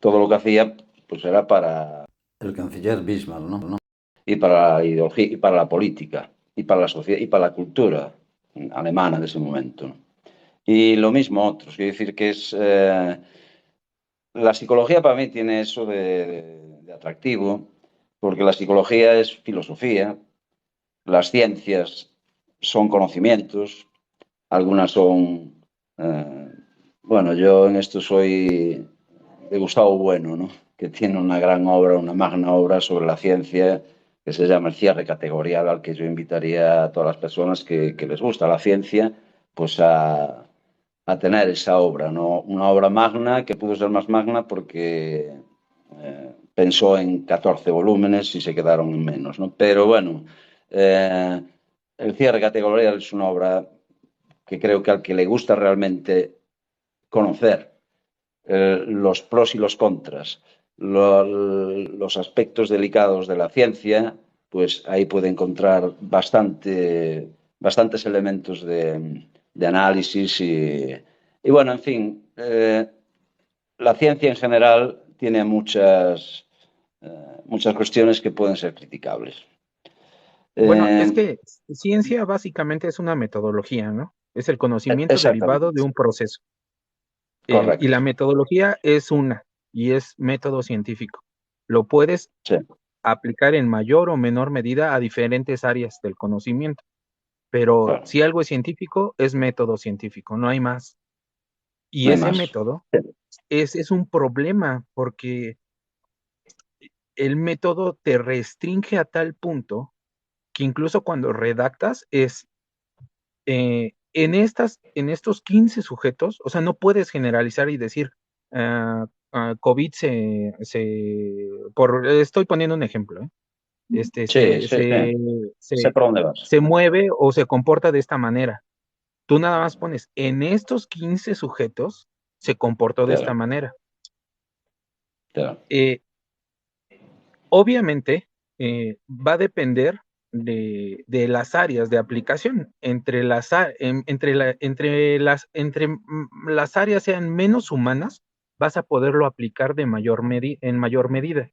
todo lo que hacía pues era para el canciller Bismarck, ¿no? Y para la ideología, y para la política, y para la sociedad, y para la cultura alemana de ese momento, ¿no? Y lo mismo otros, quiero decir que es la psicología para mí tiene eso de atractivo, porque la psicología es filosofía, las ciencias son conocimientos, algunas son, eh, bueno, yo en esto soy de Gustavo Bueno, ¿no? Que tiene una gran obra, una magna obra sobre la ciencia que se llama El cierre categorial, al que yo invitaría a todas las personas que les gusta la ciencia, pues a tener esa obra, ¿no? Una obra magna que pudo ser más magna porque pensó en 14 volúmenes y se quedaron en menos, ¿no? Pero bueno, eh, El cierre categorial es una obra que creo que al que le gusta realmente conocer los pros y los contras, los aspectos delicados de la ciencia, pues ahí puede encontrar bastantes elementos de análisis y, bueno, en fin, la ciencia en general tiene muchas cuestiones que pueden ser criticables. Bueno, es Eh, que ciencia básicamente es una metodología, ¿no? Es el conocimiento derivado de exactamente, un proceso. Y la correcto. metodología es una, y es método científico. Lo puedes Sí, aplicar en mayor o menor medida a diferentes áreas del conocimiento, pero claro, si algo es científico, es método científico, no hay más. Y no hay ese más. método Sí, es un problema porque el método te restringe a tal punto que incluso cuando redactas en estos 15 sujetos, o sea, no puedes generalizar y decir, COVID estoy poniendo un ejemplo, sí, sí, sí. Sé se, por dónde vas. se mueve o se comporta de esta manera. Tú nada más pones, en estos 15 sujetos se comportó de esta Claro, manera. claro, Eh, Obviamente, va a depender de las áreas de aplicación. Entre las áreas sean menos humanas, vas a poderlo aplicar en mayor medida.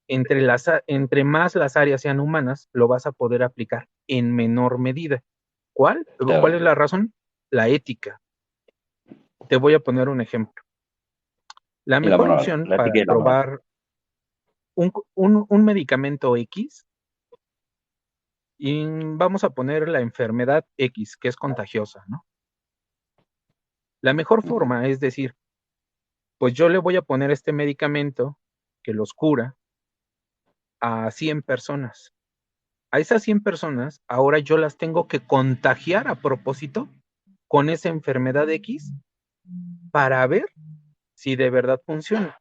Entre más las áreas sean humanas, lo vas a poder aplicar en menor medida. ¿Cuál claro. es la razón? La ética. Te voy a poner un ejemplo. La Y la mejor moral, opción la ética para y la moral. probar un medicamento X. Y vamos a poner la enfermedad X, que es contagiosa, ¿no? La mejor forma es decir, pues yo le voy a poner este medicamento que los cura a 100 personas. A esas 100 personas, ahora yo las tengo que contagiar a propósito con esa enfermedad X para ver si de verdad funciona.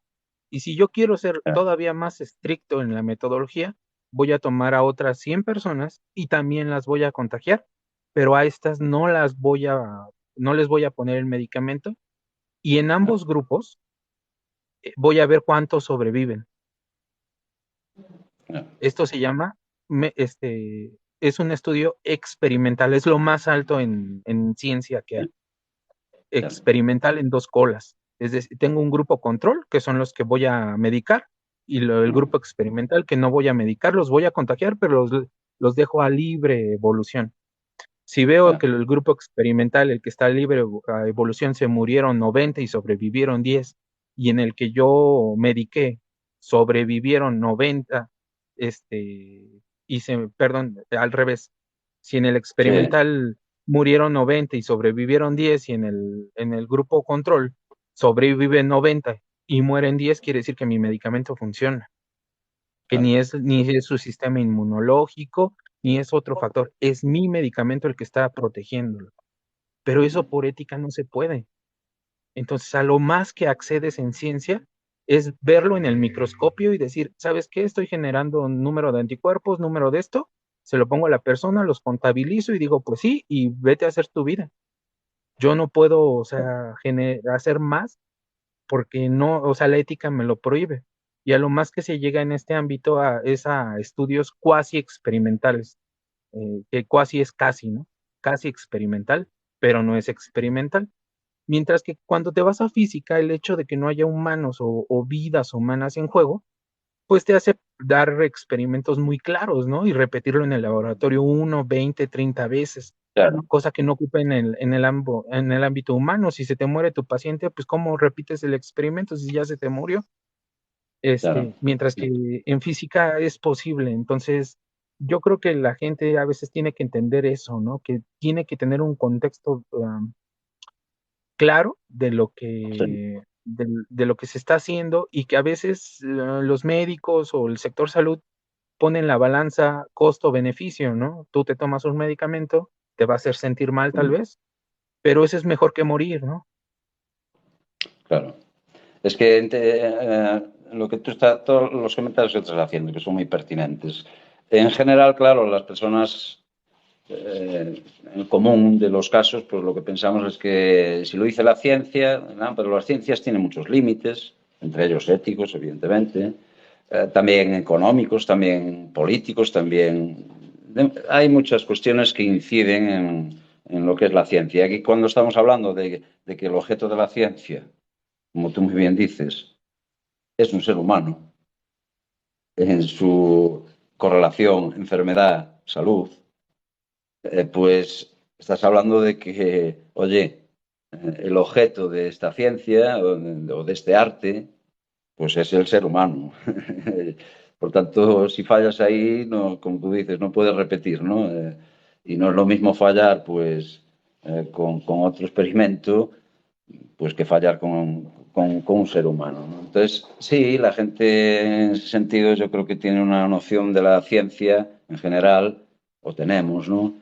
Y si yo quiero ser Claro, todavía más estricto en la metodología, voy a tomar a otras 100 personas y también las voy a contagiar, pero a estas no les voy a poner el medicamento y en ambos grupos voy a ver cuántos sobreviven. claro, Esto se llama, es un estudio experimental, es lo más alto en ciencia que hay. claro, Experimental en dos colas. Es decir, tengo un grupo control, que son los que voy a medicar, y el grupo experimental que no voy a medicar, los voy a contagiar, pero los dejo a libre evolución. Si veo claro, que el grupo experimental, el que está libre a evolución, se murieron 90 y sobrevivieron 10, y en el que yo mediqué sobrevivieron 90, perdón, al revés, si en el sí, experimental murieron 90 y sobrevivieron 10 y en el grupo control sobreviven 90 y mueren 10, quiere decir que mi medicamento funciona, que claro, ni es su sistema inmunológico, ni es otro factor, es mi medicamento el que está protegiéndolo. Pero eso por ética no se puede. Entonces, a lo más que accedes en ciencia es verlo en el microscopio y decir, ¿sabes qué? Estoy generando un número de anticuerpos, número de esto, se lo pongo a la persona, los contabilizo y digo, pues sí, y vete a hacer tu vida. Yo no puedo, o sea, hacer más porque no, o sea, la ética me lo prohíbe. Y a lo más que se llega en este ámbito es a estudios cuasi experimentales, que cuasi es casi, ¿no? Casi experimental, pero no es experimental. Mientras que cuando te vas a física, el hecho de que no haya humanos o vidas humanas en juego, pues te hace dar experimentos muy claros, ¿no? Y repetirlo en el laboratorio 1, 20, 30 veces, Claro, cosa que no ocupa en el ámbito humano. Si se te muere tu paciente, pues ¿cómo repites el experimento si ya se te murió? claro. Mientras que en física es posible. Entonces, yo creo que la gente a veces tiene que entender eso, ¿no? Que tiene que tener un contexto claro Sí, de lo que se está haciendo, y que a veces los médicos o el sector salud ponen la balanza costo-beneficio, ¿no? Tú te tomas un medicamento, te va a hacer sentir mal tal sí, vez, pero eso es mejor que morir, ¿no? claro. Es que lo que tú estás, todos los comentarios que estás haciendo, que son muy pertinentes. En general, claro, las personas, en el común de los casos, pues lo que pensamos es que si lo dice la ciencia, ¿no? Pero las ciencias tienen muchos límites, entre ellos éticos, evidentemente, también económicos, también políticos, también... Hay muchas cuestiones que inciden en lo que es la ciencia. Aquí cuando estamos hablando de que el objeto de la ciencia, como tú muy bien dices, es un ser humano en su correlación enfermedad-salud, pues estás hablando de que, oye, el objeto de esta ciencia o de este arte, pues es el ser humano. Por tanto, si fallas ahí, no, como tú dices, no puedes repetir, ¿no? Y no es lo mismo fallar, pues, con otro experimento pues que fallar con un ser humano, ¿no? Entonces, sí, la gente en ese sentido yo creo que tiene una noción de la ciencia en general, o tenemos, ¿no?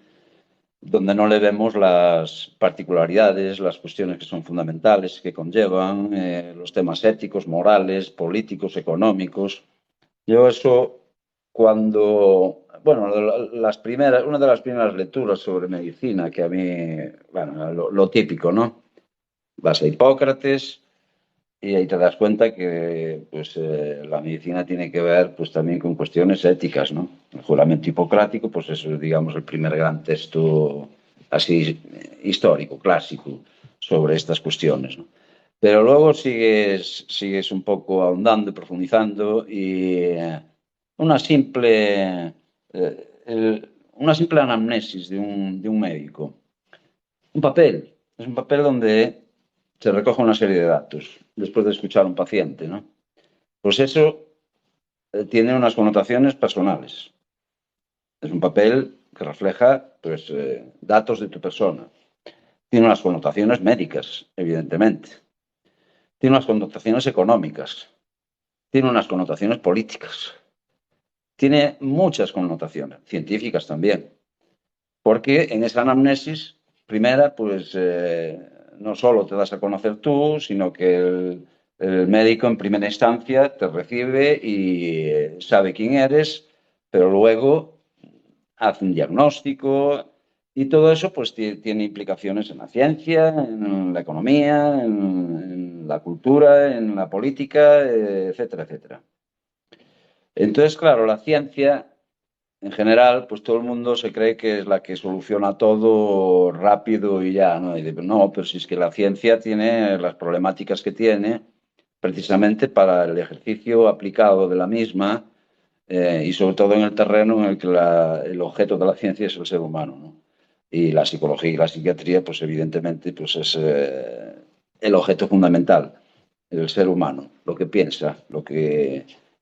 Donde no le vemos las particularidades, las cuestiones que son fundamentales, que conllevan, los temas éticos, morales, políticos, económicos. Yo eso, cuando, bueno, una de las primeras lecturas sobre medicina, que a mí, bueno, lo típico, ¿no? Vas a Hipócrates y ahí te das cuenta que pues, la medicina tiene que ver pues, también con cuestiones éticas, ¿no? El juramento hipocrático, pues eso es, digamos, el primer gran texto así histórico, clásico, sobre estas cuestiones, ¿no? Pero luego sigues un poco ahondando y profundizando y una simple, una simple anamnesis de un médico, un papel. Es un papel donde se recoge una serie de datos después de escuchar a un paciente, ¿no? Pues eso tiene unas connotaciones personales. Es un papel que refleja pues, datos de tu persona. Tiene unas connotaciones médicas, evidentemente. Tiene unas connotaciones económicas. Tiene unas connotaciones políticas. Tiene muchas connotaciones, científicas también. Porque en esa anamnesis primera, pues no solo te das a conocer tú, sino que el médico en primera instancia te recibe y sabe quién eres, pero luego hace un diagnóstico y todo eso pues tiene implicaciones en la ciencia, en la economía, en la cultura, en la política, etcétera, etcétera. Entonces, claro, la ciencia en general, pues todo el mundo se cree que es la que soluciona todo rápido y ya, ¿no? No, pero si es que la ciencia tiene las problemáticas que tiene, precisamente para el ejercicio aplicado de la misma, y sobre todo en el terreno en el que el objeto de la ciencia es el ser humano, ¿no? Y la psicología y la psiquiatría, pues evidentemente, pues es el objeto fundamental, el ser humano, lo que piensa,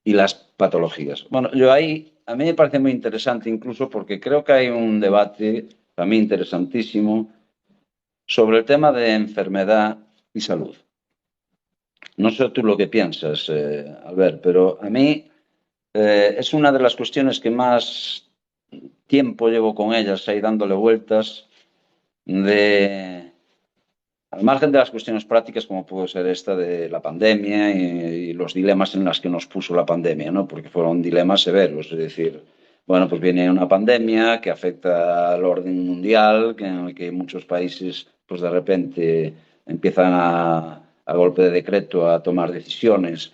y las patologías. Bueno, yo ahí, a mí me parece muy interesante incluso porque creo que hay un debate, para mí interesantísimo, sobre el tema de enfermedad y salud. No sé tú lo que piensas, Albert, pero a mí es una de las cuestiones que más tiempo llevo con ellas, ahí dándole vueltas, de, al margen de las cuestiones prácticas, como puede ser esta de la pandemia y los dilemas en los que nos puso la pandemia, ¿no? Porque fueron dilemas severos, es decir, bueno, pues viene una pandemia que afecta al orden mundial, en el que muchos países, pues de repente empiezan a golpe de decreto a tomar decisiones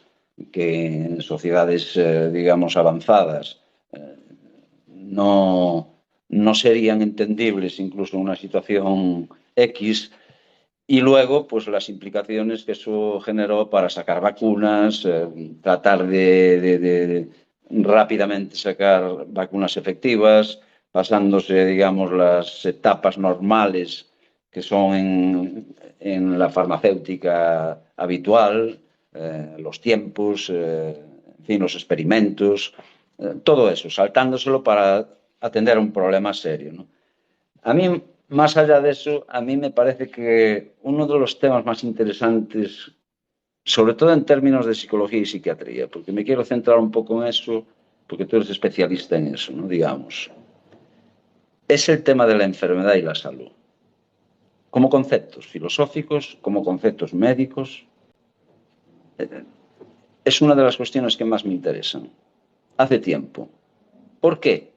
que en sociedades, digamos, avanzadas no, no serían entendibles incluso en una situación X, y luego, pues las implicaciones que eso generó para sacar vacunas, tratar rápidamente sacar vacunas efectivas, pasándose, digamos, las etapas normales que son en la farmacéutica habitual, los tiempos, en fin, los experimentos, todo eso, saltándoselo para atender a un problema serio, ¿no? A mí, más allá de eso, a mí me parece que uno de los temas más interesantes, sobre todo en términos de psicología y psiquiatría, porque me quiero centrar un poco en eso, porque tú eres especialista en eso, ¿no? Digamos, es el tema de la enfermedad y la salud, como conceptos filosóficos, como conceptos médicos. Es una de las cuestiones que más me interesan. Hace tiempo. ¿Por qué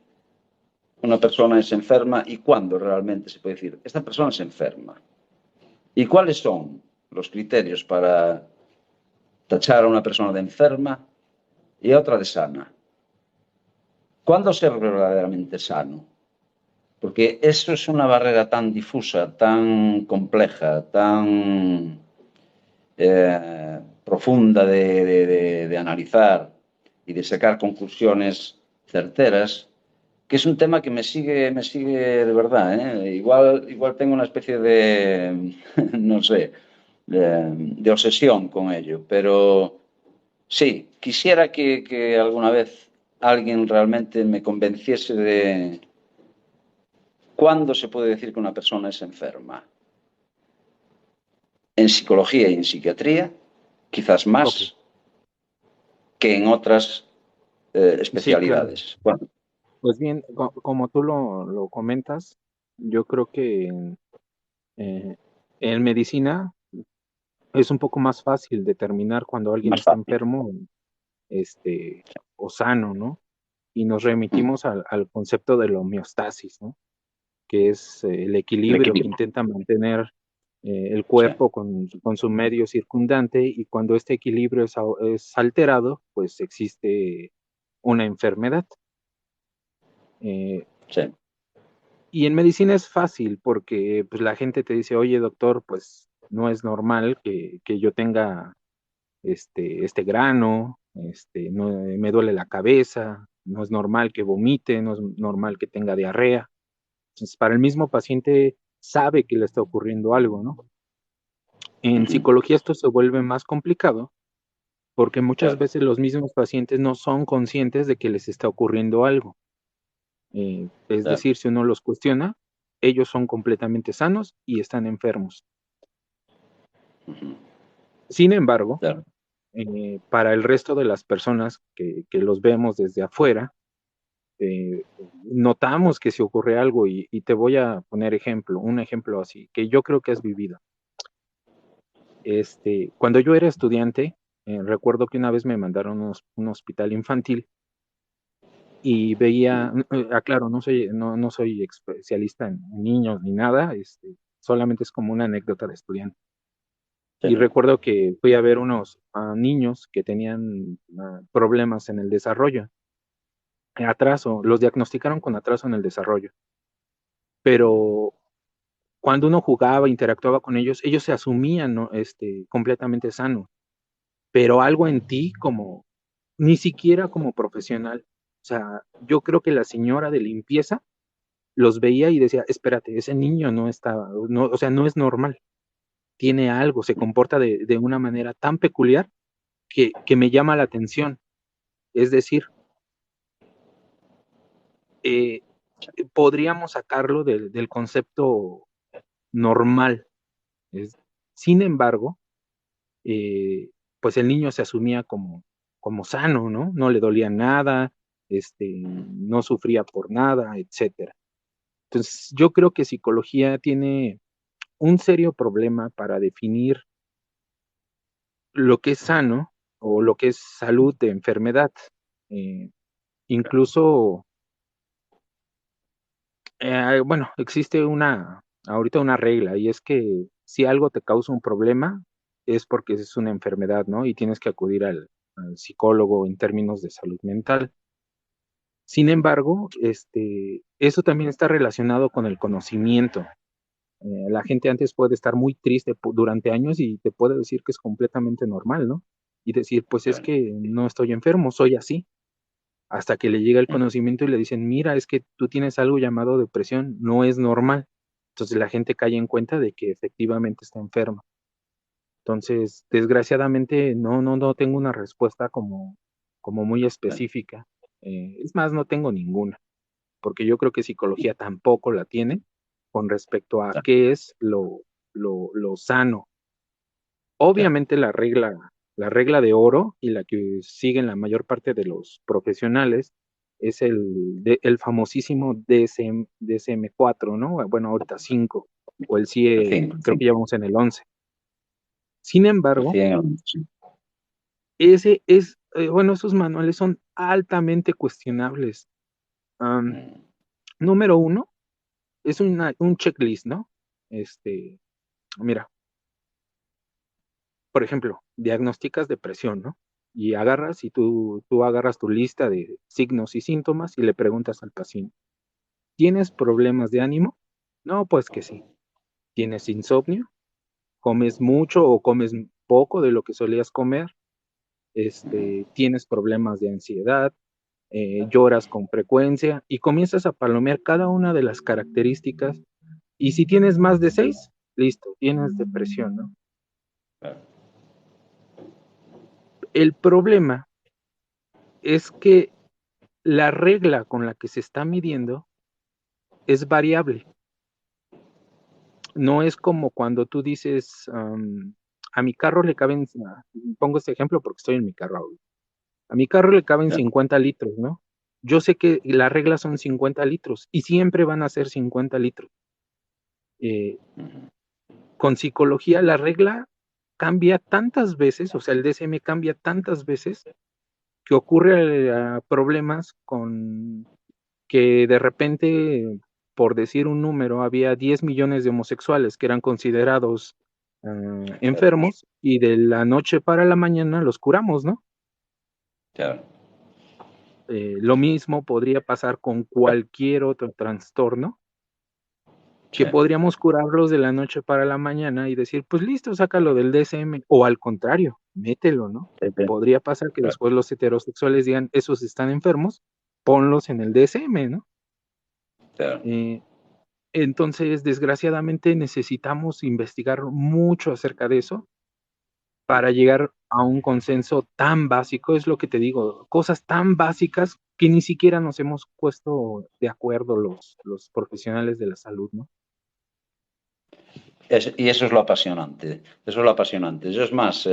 una persona es enferma y cuándo realmente se puede decir, esta persona es enferma? ¿Y cuáles son los criterios para tachar a una persona de enferma y a otra de sana? ¿Cuándo ser verdaderamente sano? Porque eso es una barrera tan difusa, tan compleja, tan profunda de analizar y de sacar conclusiones certeras, que es un tema que me sigue de verdad. Igual tengo una especie de, no sé, de obsesión con ello, pero sí, quisiera que alguna vez alguien realmente me convenciese de cuándo se puede decir que una persona es enferma. En psicología y en psiquiatría, quizás Ok, más que en otras sí, claro. especialidades. Bueno, Pues bien, como tú lo comentas, yo creo que eh, en medicina es un poco más fácil determinar cuando alguien más está fácil. enfermo, o sano, ¿no? Y nos Mm, remitimos al concepto de la homeostasis, ¿no? Que es el el equilibrio que equilibrio. intenta mantener el Sí. cuerpo con su medio circundante, y cuando este equilibrio es alterado, pues existe una enfermedad. Eh, Sí. y en medicina es fácil porque pues, la gente te dice, oye doctor, pues no es normal que yo tenga este grano, no, me duele la cabeza, no es normal que vomite, no es normal que tenga diarrea. Entonces, para el mismo paciente sabe que le está ocurriendo algo, ¿no? En Ujú. psicología esto se vuelve más complicado porque muchas Claro, veces los mismos pacientes no son conscientes de que les está ocurriendo algo. Es claro. decir, si uno los cuestiona, ellos son completamente sanos y están enfermos. Ujú. Sin embargo, Claro. para el resto de las personas que los vemos desde afuera, notamos que se ocurre algo y te voy a poner un ejemplo así, que yo creo que has vivido. Cuando yo era estudiante, recuerdo que una vez me mandaron a un hospital infantil y veía, aclaro, no soy especialista en niños ni nada, solamente es como una anécdota de estudiante. Sí. Y recuerdo que fui a ver unos niños que tenían problemas en el desarrollo, atraso, los diagnosticaron con atraso en el desarrollo, pero cuando uno jugaba, interactuaba con ellos, ellos se asumían, ¿no? Completamente sanos, pero algo en ti como, ni siquiera como profesional. O sea, yo creo que la señora de limpieza los veía y decía, espérate, ese niño no está, no, o sea, no es normal, tiene algo, se comporta de una manera tan peculiar que me llama la atención. Es decir, eh, podríamos sacarlo del concepto normal. Es- Sin embargo, eh, pues el niño se asumía como sano, ¿no? No le dolía nada, no sufría por nada, etcétera. Entonces, yo creo que psicología tiene un serio problema para definir lo que es sano o lo que es salud de enfermedad. Eh, Incluso, bueno, existe ahorita una regla, y es que si algo te causa un problema es porque es una enfermedad, ¿no? Y tienes que acudir al psicólogo en términos de salud mental. Sin embargo, eso también está relacionado con el conocimiento. La gente antes puede estar muy triste durante años y te puede decir que es completamente normal, ¿no? Y decir, pues es Claro. que no estoy enfermo, soy así. hasta que le llega el conocimiento y le dicen, mira, es que tú tienes algo llamado depresión, no es normal. Entonces la gente cae en cuenta de que efectivamente está enferma. Entonces, desgraciadamente, no tengo una respuesta como muy específica. Es más, no tengo ninguna, porque yo creo que psicología tampoco la tiene con respecto a qué es lo sano. Obviamente la regla de oro y la que siguen la mayor parte de los profesionales es el famosísimo DSM-4, ¿no? Bueno, ahorita 5, o el CIE, creo que ya vamos en el 11. Sin embargo, bueno, esos manuales son altamente cuestionables. Número uno, es un checklist, ¿no? Mira, por ejemplo, diagnosticas depresión, ¿no? Y agarras y tú agarras tu lista de signos y síntomas y le preguntas al paciente, ¿tienes problemas de ánimo? No, pues que sí. ¿Tienes insomnio? ¿Comes mucho o comes poco de lo que solías comer? ¿Tienes problemas de ansiedad? ¿Lloras con frecuencia? Y comienzas a palomear cada una de las características. Y si tienes más de 6, listo, tienes depresión, ¿no? El problema es que la regla con la que se está midiendo es variable. No es como cuando tú dices, a mi carro le caben, pongo este ejemplo porque estoy en mi carro ahora. A mi carro le caben 50 litros, ¿no? Yo sé que la regla son 50 litros y siempre van a ser 50 litros. Con psicología la regla cambia tantas veces, o sea, el DSM cambia tantas veces que ocurre problemas con que de repente, por decir un número, había 10 millones de homosexuales que eran considerados enfermos y de la noche para la mañana los curamos, ¿no? Claro. Lo mismo podría pasar con cualquier otro trastorno, que podríamos curarlos de la noche para la mañana y decir, pues listo, sácalo del DSM, o al contrario, mételo, ¿no? Podría pasar que después los heterosexuales digan, esos están enfermos, ponlos en el DSM, ¿no? Claro. Entonces, desgraciadamente, necesitamos investigar mucho acerca de eso para llegar a un consenso tan básico, es lo que te digo, cosas tan básicas que ni siquiera nos hemos puesto de acuerdo los profesionales de la salud, ¿no? Y eso es lo apasionante. Eso es lo apasionante. Eso es más,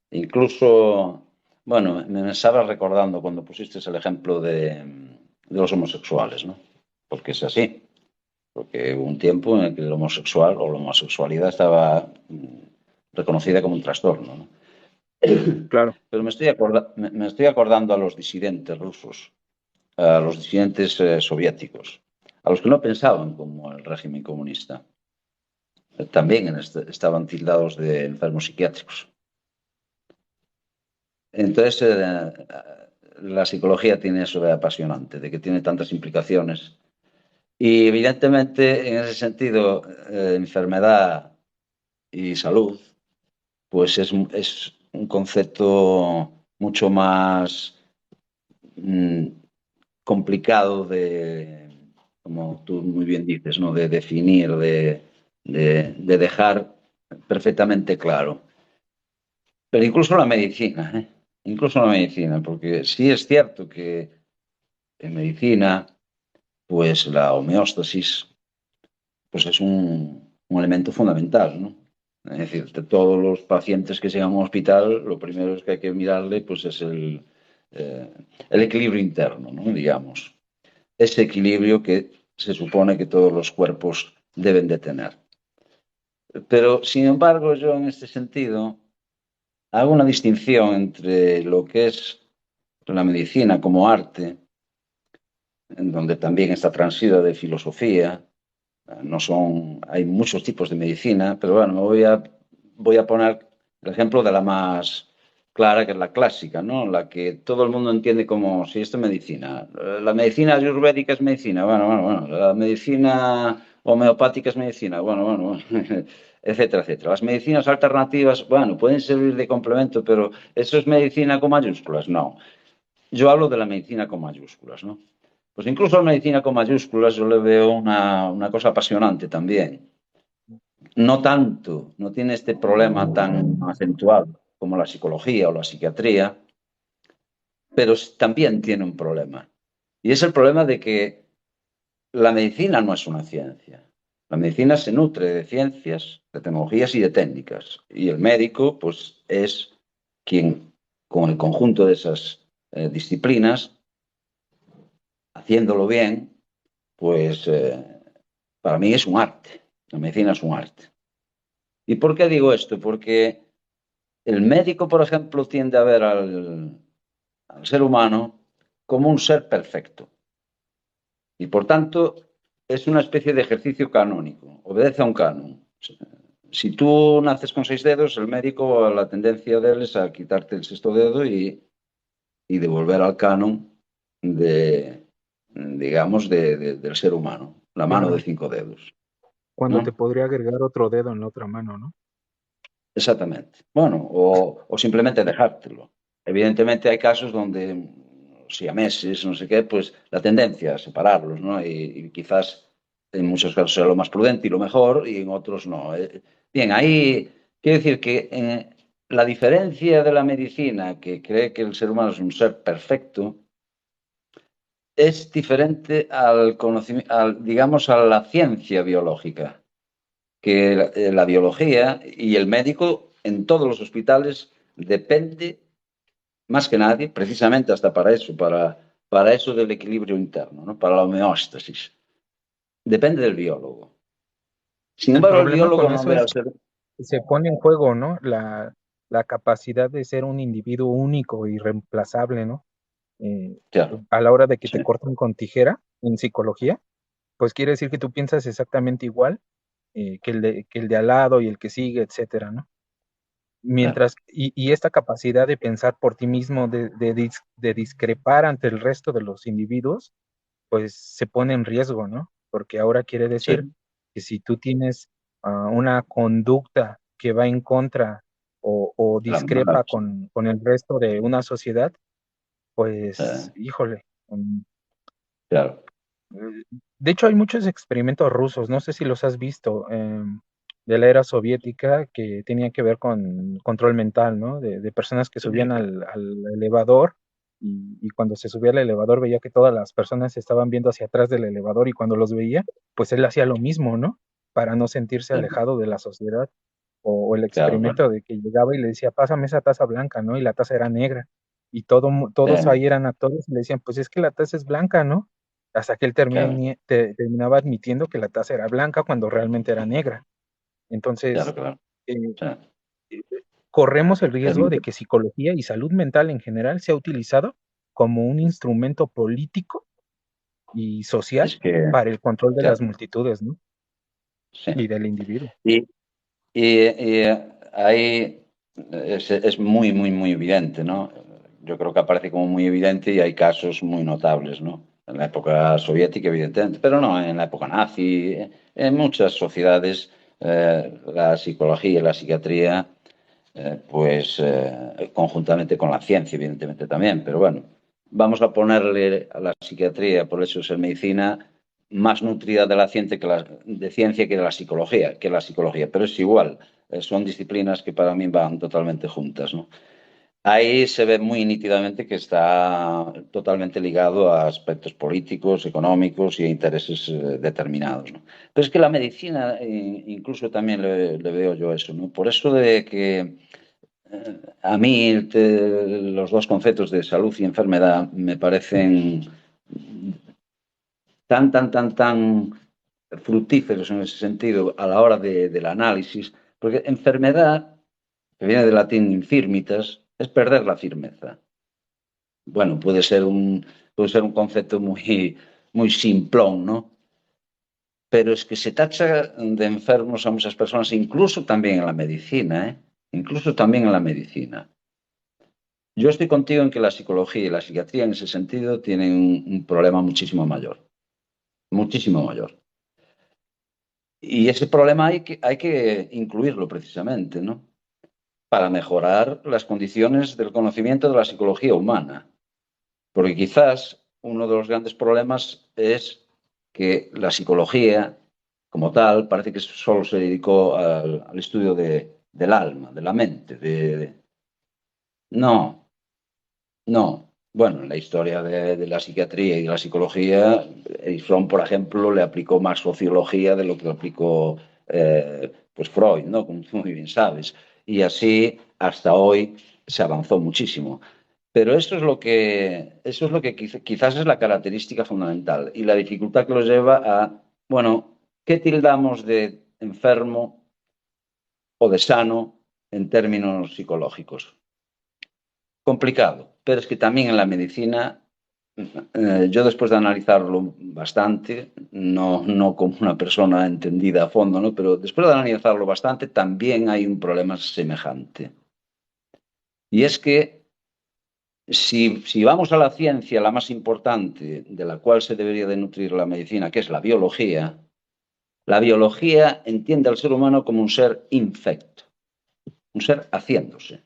incluso, bueno, me estaba recordando cuando pusiste el ejemplo de los homosexuales, ¿no? Porque es así. Porque hubo un tiempo en el que el homosexual o la homosexualidad estaba reconocida como un trastorno, ¿no? Claro. Pero me estoy acordando a los disidentes rusos, a los disidentes soviéticos, a los que no pensaban como el régimen comunista. También estaban tildados de enfermos psiquiátricos. Entonces, la psicología tiene eso de apasionante, de que tiene tantas implicaciones. Y evidentemente, en ese sentido, enfermedad y salud, pues es un concepto mucho más complicado como tú muy bien dices, ¿no? De definir, de dejar perfectamente claro. Pero incluso la medicina, ¿eh? Incluso la medicina, porque sí es cierto que en medicina, pues la homeostasis, pues es un elemento fundamental, ¿no? Es decir, de todos los pacientes que llegan a un hospital, lo primero es que hay que mirarle, pues es el equilibrio interno, ¿no? Digamos. Ese equilibrio que se supone que todos los cuerpos deben de tener. Pero, sin embargo, yo en este sentido hago una distinción entre lo que es la medicina como arte, en donde también está transida de filosofía. No son, hay muchos tipos de medicina, pero bueno, voy a poner el ejemplo de la más clara, que es la clásica, ¿no? La que todo el mundo entiende como si esto es medicina. La medicina ayurvédica es medicina, bueno. La medicina homeopática es medicina, bueno. Etcétera, etcétera. Las medicinas alternativas, bueno, pueden servir de complemento, pero ¿eso es medicina con mayúsculas? No. yo hablo de la medicina con mayúsculas, ¿no? Pues incluso la medicina con mayúsculas yo le veo una cosa apasionante también. No tanto, no tiene este problema tan acentuado como la psicología o la psiquiatría, pero también tiene un problema. Y es el problema de que la medicina no es una ciencia. La medicina se nutre de ciencias, de tecnologías y de técnicas. Y el médico, pues, es quien, con el conjunto de esas disciplinas, haciéndolo bien, pues, para mí es un arte. La medicina es un arte. ¿Y por qué digo esto? Porque el médico, por ejemplo, tiende a ver al ser humano como un ser perfecto. Y por tanto, es una especie de ejercicio canónico, obedece a un canon. Si tú naces con 6 dedos, el médico, la tendencia de él es a quitarte el sexto dedo y devolver al canon de, digamos, del ser humano, la mano de Claro, 5 dedos, cuando te ¿no? podría agregar otro dedo en la otra mano, ¿no? Exactamente. Bueno, o simplemente dejártelo. Evidentemente hay casos donde, si a meses, no sé qué, pues la tendencia a separarlos, ¿no? Y quizás en muchos casos sea lo más prudente y lo mejor, y en otros no. Bien, ahí quiero decir que la diferencia de la medicina, que cree que el ser humano es un ser perfecto, es diferente al conocimiento, digamos, a la ciencia biológica que la biología y el médico en todos los hospitales depende más que nadie, precisamente hasta para eso del equilibrio interno, ¿no? Para la homeostasis. Depende del biólogo. Sin El embargo, el problema biólogo con no eso ve es al ser. que se pone en juego, ¿no? La capacidad de ser un individuo único y reemplazable, ¿no? Eh, Claro, a la hora de que sí, te cortan con tijera en psicología, pues quiere decir que tú piensas exactamente igual que el de al lado y el que sigue, etcétera, ¿no? claro, Y esta capacidad de pensar por ti mismo, de discrepar ante el resto de los individuos, pues se pone en riesgo, ¿no? Porque ahora quiere decir sí, que si tú tienes una conducta que va en contra o la moral, discrepa sí, con el resto de una sociedad, eh, pues, híjole. claro. De hecho, hay muchos experimentos rusos, no sé si los has visto, de la era soviética que tenían que ver con control mental, ¿no? De personas que Sí, subían claro, al elevador y cuando se subía al elevador veía que todas las personas estaban viendo hacia atrás del elevador y cuando los veía, pues él hacía lo mismo, ¿no? Para no sentirse alejado de la sociedad. O el claro, claro. experimento de que llegaba y le decía, pásame esa taza blanca, ¿no? Y la taza era negra. Y todos Eh, ahí eran actores y le decían, pues es que la taza es blanca, ¿no? Hasta que él claro, terminaba admitiendo que la taza era blanca cuando realmente era negra. claro, Entonces, claro. eh, Sí, eh, corremos el es riesgo muy- de que psicología y salud mental en general sea utilizado como un instrumento político y social es que, para el control de las claro, multitudes, ¿no? sí. Y del individuo. Y, ahí es muy, muy, muy evidente, ¿no? Yo creo que aparece como muy evidente y hay casos muy notables, ¿no? En la época soviética, evidentemente, pero no, en la época nazi, en muchas sociedades, la psicología y la psiquiatría, pues conjuntamente con la ciencia, evidentemente también, pero bueno, vamos a ponerle a la psiquiatría, por eso es en medicina, más nutrida de la ciencia de ciencia que de la psicología, pero es igual, son disciplinas que para mí van totalmente juntas, ¿no? Ahí se ve muy nítidamente que está totalmente ligado a aspectos políticos, económicos y a intereses determinados, ¿no? Pero es que la medicina, incluso también le veo yo eso, ¿no? Por eso de que a mí los dos conceptos de salud y enfermedad me parecen tan fructíferos en ese sentido a la hora del análisis, porque enfermedad, que viene del latín infirmitas, es perder la firmeza. Bueno, puede ser un concepto muy, muy simplón, ¿no? Pero es que se tacha de enfermos a muchas personas, incluso también en la medicina, ¿eh? Incluso también en la medicina. Yo estoy contigo en que la psicología y la psiquiatría en ese sentido tienen un problema muchísimo mayor. Y ese problema hay que incluirlo precisamente, ¿no? Para mejorar las condiciones del conocimiento de la psicología humana. Porque quizás uno de los grandes problemas es que la psicología, como tal, parece que solo se dedicó al estudio del alma, de la mente. No, no. Bueno, en la historia de la psiquiatría y la psicología, Fromm, por ejemplo, le aplicó más sociología de lo que le aplicó pues Freud, ¿no? Como tú muy bien sabes. Y así, hasta hoy, se avanzó muchísimo. Pero eso es lo que quizás es la característica fundamental y la dificultad que los lleva a, bueno, ¿qué tildamos de enfermo o de sano en términos psicológicos? Complicado, pero es que también en la medicina, yo después de analizarlo bastante, no como una persona entendida a fondo, ¿no? Pero después de analizarlo bastante, también hay un problema semejante. Y es que si vamos a la ciencia, la más importante, de la cual se debería de nutrir la medicina, que es la biología entiende al ser humano como un ser infecto, un ser haciéndose,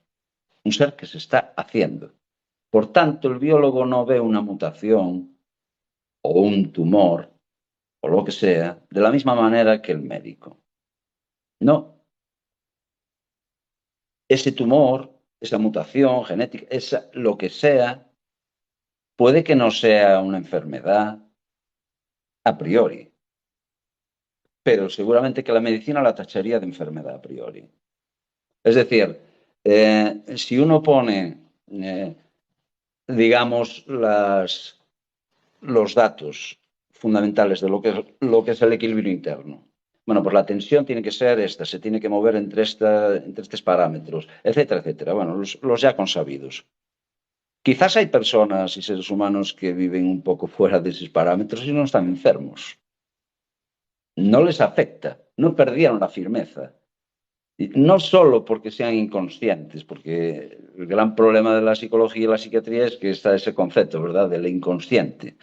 un ser que se está haciendo. Por tanto, el biólogo no ve una mutación o un tumor o lo que sea de la misma manera que el médico. No, ese tumor, esa mutación genética, lo que sea, puede que no sea una enfermedad a priori, pero seguramente que la medicina la tacharía de enfermedad a priori. Es decir, si uno pone, eh, digamos, los datos fundamentales de lo que es el equilibrio interno, bueno, pues la tensión tiene que ser esta, se tiene que mover entre estos parámetros, etcétera, etcétera. Bueno, los ya consabidos. Quizás hay personas y seres humanos que viven un poco fuera de esos parámetros y no están enfermos. No les afecta, no perdieron la firmeza. Y no solo porque sean inconscientes, porque el gran problema de la psicología y la psiquiatría es que está ese concepto, ¿verdad?, del inconsciente.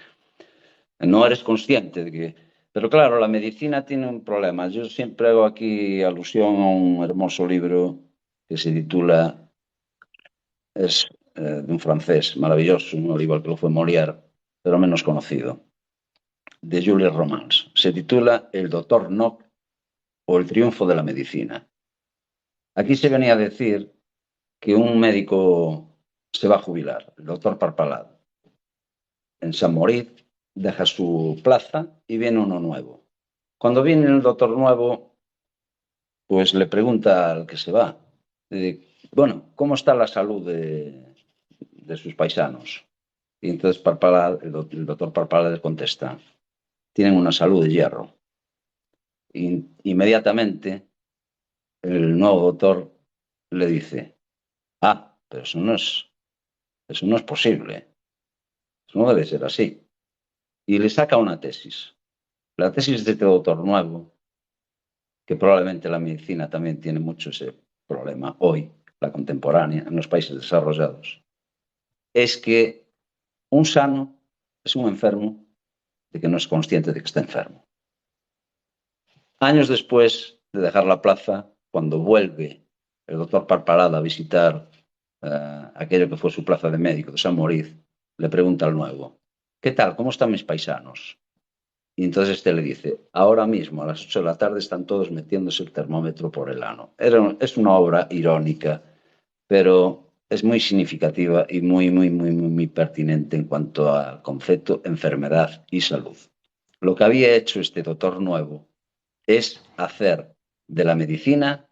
No eres consciente de que... Pero claro, la medicina tiene un problema. Yo siempre hago aquí alusión a un hermoso libro que se titula, es de un francés maravilloso, al igual que lo fue Molière, pero menos conocido, de Jules Romans. Se titula El doctor Nock o el triunfo de la medicina. Aquí se venía a decir que un médico se va a jubilar, el doctor Parpalad, en San Moritz, deja su plaza y viene uno nuevo. Cuando viene el doctor nuevo, pues le pregunta al que se va, bueno, ¿cómo está la salud de sus paisanos? Y entonces Parpalad, el doctor Parpalad le contesta, tienen una salud de hierro. Inmediatamente el nuevo doctor le dice, pero eso no es posible, eso no debe ser así. Y le saca una tesis. La tesis de este doctor nuevo, que probablemente la medicina también tiene mucho ese problema hoy, la contemporánea, en los países desarrollados, es que un sano es un enfermo de que no es consciente de que está enfermo. Años después de dejar la plaza, cuando vuelve el doctor Parpalada a visitar aquello que fue su plaza de médico de San Moritz, le pregunta al nuevo, ¿qué tal? ¿Cómo están mis paisanos? Y entonces este le dice, ahora mismo a las 8 de la tarde están todos metiéndose el termómetro por el ano. Es una obra irónica, pero es muy significativa y muy pertinente en cuanto al concepto enfermedad y salud. Lo que había hecho este doctor nuevo es hacer de la medicina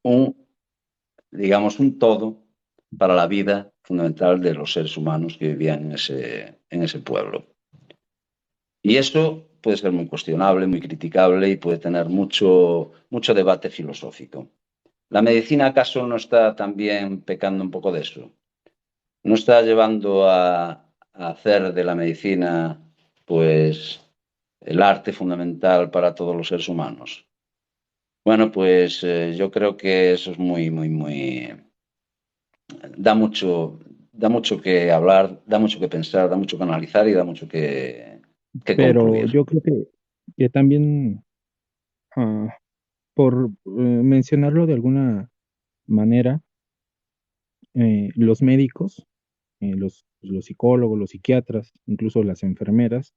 un, digamos, un todo para la vida fundamental de los seres humanos que vivían en ese pueblo. Y eso puede ser muy cuestionable, muy criticable y puede tener mucho debate filosófico. ¿La medicina acaso no está también pecando un poco de eso? ¿No está llevando a hacer de la medicina, pues, el arte fundamental para todos los seres humanos? Bueno, pues yo creo que eso es da mucho que hablar, da mucho que pensar, da mucho que analizar y da mucho que Pero concluir. yo creo que también, por mencionarlo de alguna manera, los médicos los psicólogos, los psiquiatras, incluso las enfermeras,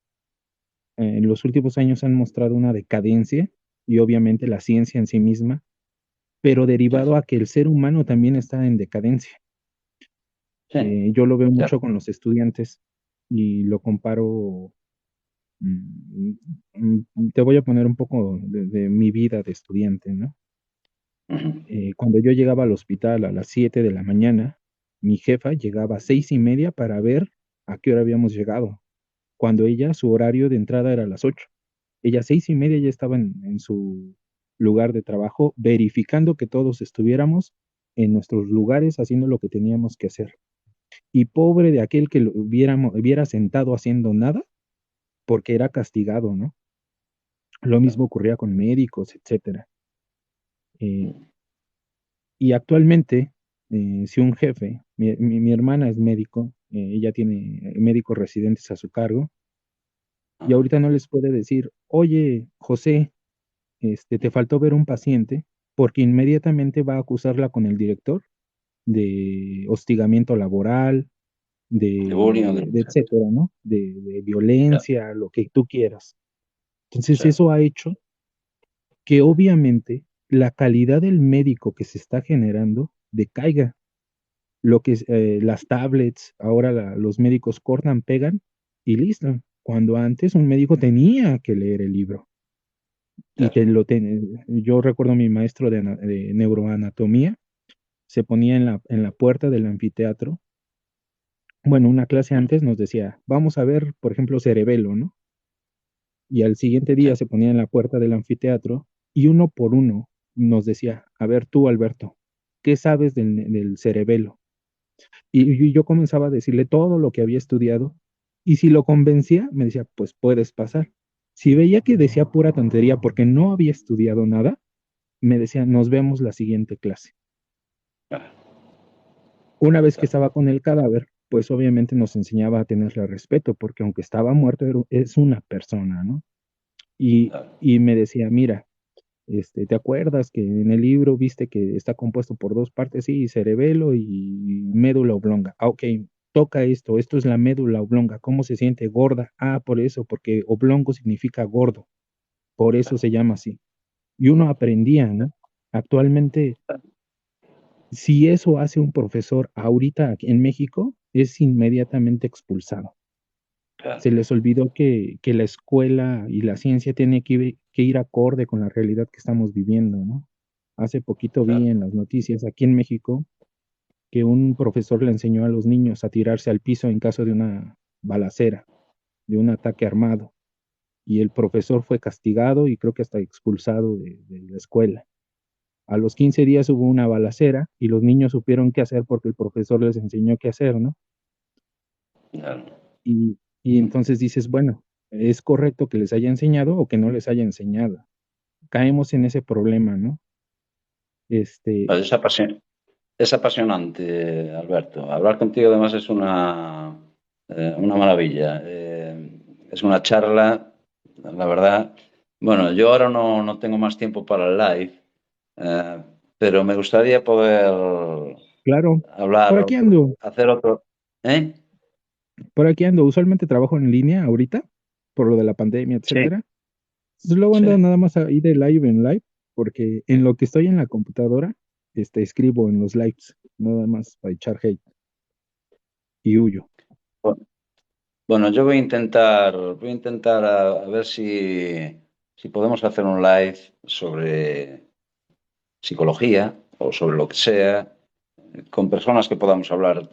en los últimos años han mostrado una decadencia y obviamente la ciencia en sí misma, pero derivado a que el ser humano también está en decadencia. Sí, Yo lo veo claro. mucho con los estudiantes y lo comparo. mm, Te voy a poner un poco de mi vida de estudiante, ¿no? Ujú. Cuando yo llegaba al hospital a las 7 de la mañana, mi jefa llegaba a 6:30 para ver a qué hora habíamos llegado, cuando ella, su horario de entrada era a las 8. Ella a 6:30 ya estaba en su lugar de trabajo, verificando que todos estuviéramos en nuestros lugares haciendo lo que teníamos que hacer. Y pobre de aquel que lo hubiera sentado haciendo nada, porque era castigado, ¿no? Lo mismo ocurría con médicos, etcétera. Eh, y actualmente, si un jefe, mi hermana es médico, ella tiene médicos residentes a su cargo, y Ajá. ahorita no les puede decir, oye, José, te faltó ver un paciente, porque inmediatamente va a acusarla con el director de hostigamiento laboral, De bullying o de de lo que sea. etcétera, ¿no? De Ya, violencia, lo que tú quieras. Entonces, sí, eso ha hecho que obviamente la calidad del médico que se está generando decaiga. Lo que es, las tablets, ahora los médicos cortan, pegan y listo. Cuando antes un médico tenía que leer el libro y claro. yo recuerdo mi maestro de neuroanatomía, se ponía en la puerta del anfiteatro. Bueno, una clase Ujú. antes nos decía, vamos a ver, por ejemplo, cerebelo, ¿no? Y al siguiente Sí, día se ponía en la puerta del anfiteatro y uno por uno nos decía, a ver tú, Alberto, ¿qué sabes del cerebelo? Y yo comenzaba a decirle todo lo que había estudiado y si lo convencía, me decía, pues puedes pasar. Si veía que decía pura tontería porque no había estudiado nada, me decía, nos vemos la siguiente clase. claro, Una vez que claro. estaba con el cadáver, pues obviamente nos enseñaba a tenerle respeto, porque aunque estaba muerto, es una persona, ¿no? Claro. Y me decía, mira, ¿te acuerdas que en el libro viste que está compuesto por dos partes? Sí, cerebelo y médula oblonga. Ah, ok, toca esto, esto es la médula oblonga. ¿Cómo se siente? Gorda. Ah, por eso, porque oblongo significa gordo. Por eso se llama así. Y uno aprendía, ¿no? Actualmente, si eso hace un profesor ahorita aquí en México, es inmediatamente expulsado. Claro. Se les olvidó que la escuela y la ciencia tiene que ir acorde con la realidad que estamos viviendo, ¿no? Hace poquito vi Claro. en las noticias aquí en México que un profesor le enseñó a los niños a tirarse al piso en caso de una balacera, de un ataque armado, y el profesor fue castigado y creo que hasta expulsado de la escuela. A los 15 días hubo una balacera y los niños supieron qué hacer porque el profesor les enseñó qué hacer, ¿no? Claro. Y entonces dices, bueno, ¿es correcto que les haya enseñado o que no les haya enseñado? Caemos en ese problema, ¿no? Este, Pues es apasionante, Alberto. Hablar contigo además es una maravilla. Es una charla, la verdad. Bueno, yo ahora no tengo más tiempo para el live, eh, pero me gustaría poder claro, hablar, por aquí ando, hacer otro. ¿Eh? por aquí ando. Usualmente trabajo en línea ahorita, por lo de la pandemia, Sí, etcétera. Entonces luego sí. ando nada más ahí de live en live, porque en lo que estoy en la computadora, escribo en los lives, nada más para echar hate y huyo. Bueno, yo voy a intentar a ver si podemos hacer un live sobre psicología o sobre lo que sea, con personas que podamos hablar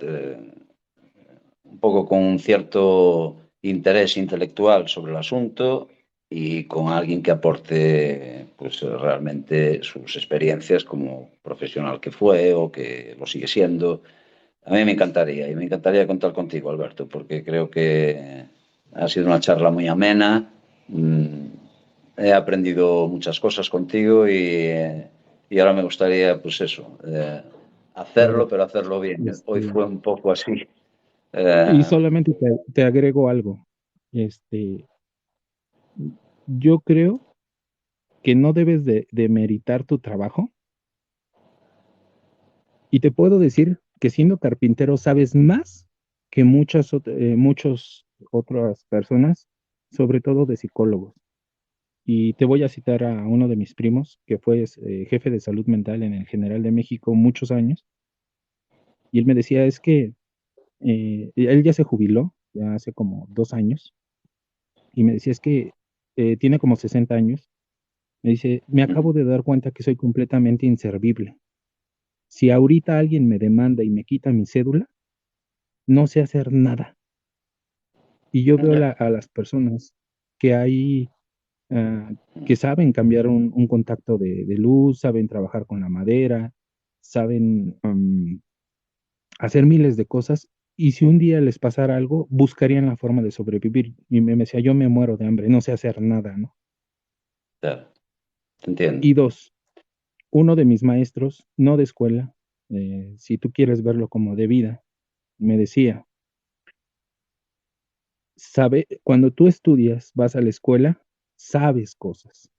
un poco con un cierto interés intelectual sobre el asunto y con alguien que aporte pues realmente sus experiencias como profesional que fue o que lo sigue siendo. A mí me encantaría y me encantaría contar contigo, Alberto, porque creo que ha sido una charla muy amena. He aprendido muchas cosas contigo y ahora me gustaría, pues eso, hacerlo, Claro, pero hacerlo bien. Hoy este, fue un poco así. y Eh, solamente te agrego algo. Este, yo creo que no debes de meritar tu trabajo y te puedo decir que siendo carpintero sabes más que muchas otras personas, sobre todo de psicólogos. Y te voy a citar a uno de mis primos, que fue jefe de salud mental en el General de México muchos años, y él me decía, es que él ya se jubiló, ya hace como 2 años, y me decía, es que tiene como 60 años, me dice, me acabo de dar cuenta que soy completamente inservible. Si ahorita alguien me demanda y me quita mi cédula, no sé hacer nada. Y yo veo a las personas que hay, ah, que saben cambiar un contacto de luz, saben trabajar con la madera, saben hacer miles de cosas, y si un día les pasara algo, buscarían la forma de sobrevivir. Y me decía, yo me muero de hambre, no sé hacer nada, ¿no? Claro, te entiendo. Y dos, uno de mis maestros, no de escuela, si tú quieres verlo como de vida, me decía, cuando tú estudias, vas a la escuela, sabes cosas,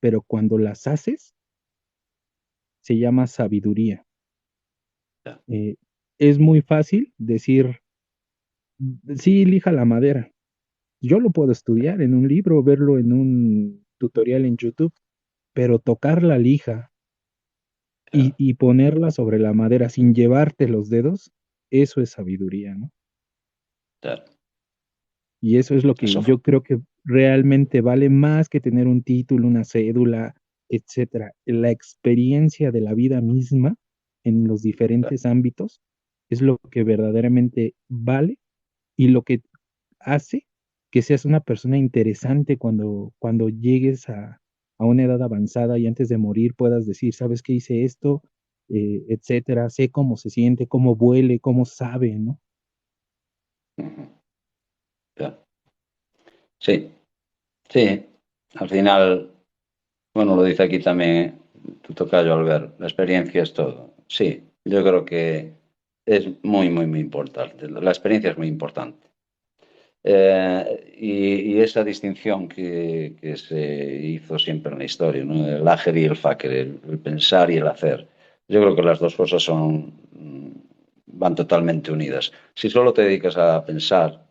pero cuando las haces, se llama sabiduría. Ya, Eh, es muy fácil decir, sí, lija la madera. Yo lo puedo estudiar en un libro, verlo en un tutorial en YouTube, pero tocar la lija claro, y ponerla sobre la madera sin llevarte los dedos, eso es sabiduría, ¿no? claro. Y eso es lo que Eso yo creo que realmente vale más que tener un título, una cédula, etcétera. La experiencia de la vida misma en los fue. diferentes ámbitos es lo que verdaderamente vale y lo que hace que seas una persona interesante cuando llegues a una edad avanzada y antes de morir puedas decir, ¿sabes qué hice esto? Etcétera. Sé cómo se siente, cómo huele, cómo sabe, ¿no? Ujú, ya. Sí, sí. Al final, bueno, lo dice aquí también tu tocayo Albert, la experiencia es todo. Sí, yo creo que es muy, muy, muy importante. La experiencia es muy importante. Y esa distinción que se hizo siempre en la historia, ¿no? El hacer y el faker, el pensar y el hacer. Yo creo que las dos cosas van totalmente unidas. Si solo te dedicas a pensar,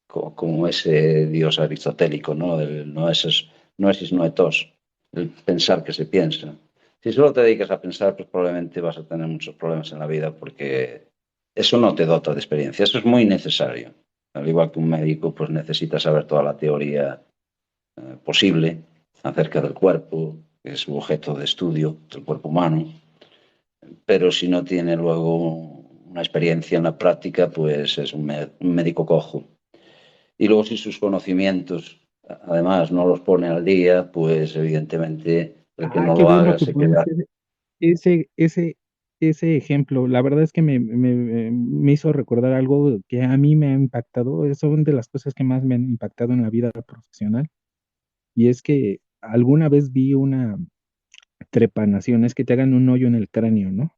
como ese dios aristotélico, ¿no? El no es no etos, el pensar que se piensa. Si solo te dedicas a pensar, pues probablemente vas a tener muchos problemas en la vida porque eso no te dota de experiencia. Eso es muy necesario. Al igual que un médico, pues necesita saber toda la teoría posible acerca del cuerpo, que es su objeto de estudio, del cuerpo humano, pero si no tiene luego una experiencia en la práctica, pues es un médico cojo. Y luego si sus conocimientos, además, no los pone al día, pues evidentemente el que Ah, no qué lo bueno haga que se pones queda. ese ejemplo. La verdad es que me hizo recordar algo que a mí me ha impactado. Son de las cosas que más me han impactado en la vida profesional. Y es que alguna vez vi una trepanación, es que te hagan un hoyo en el cráneo, ¿no?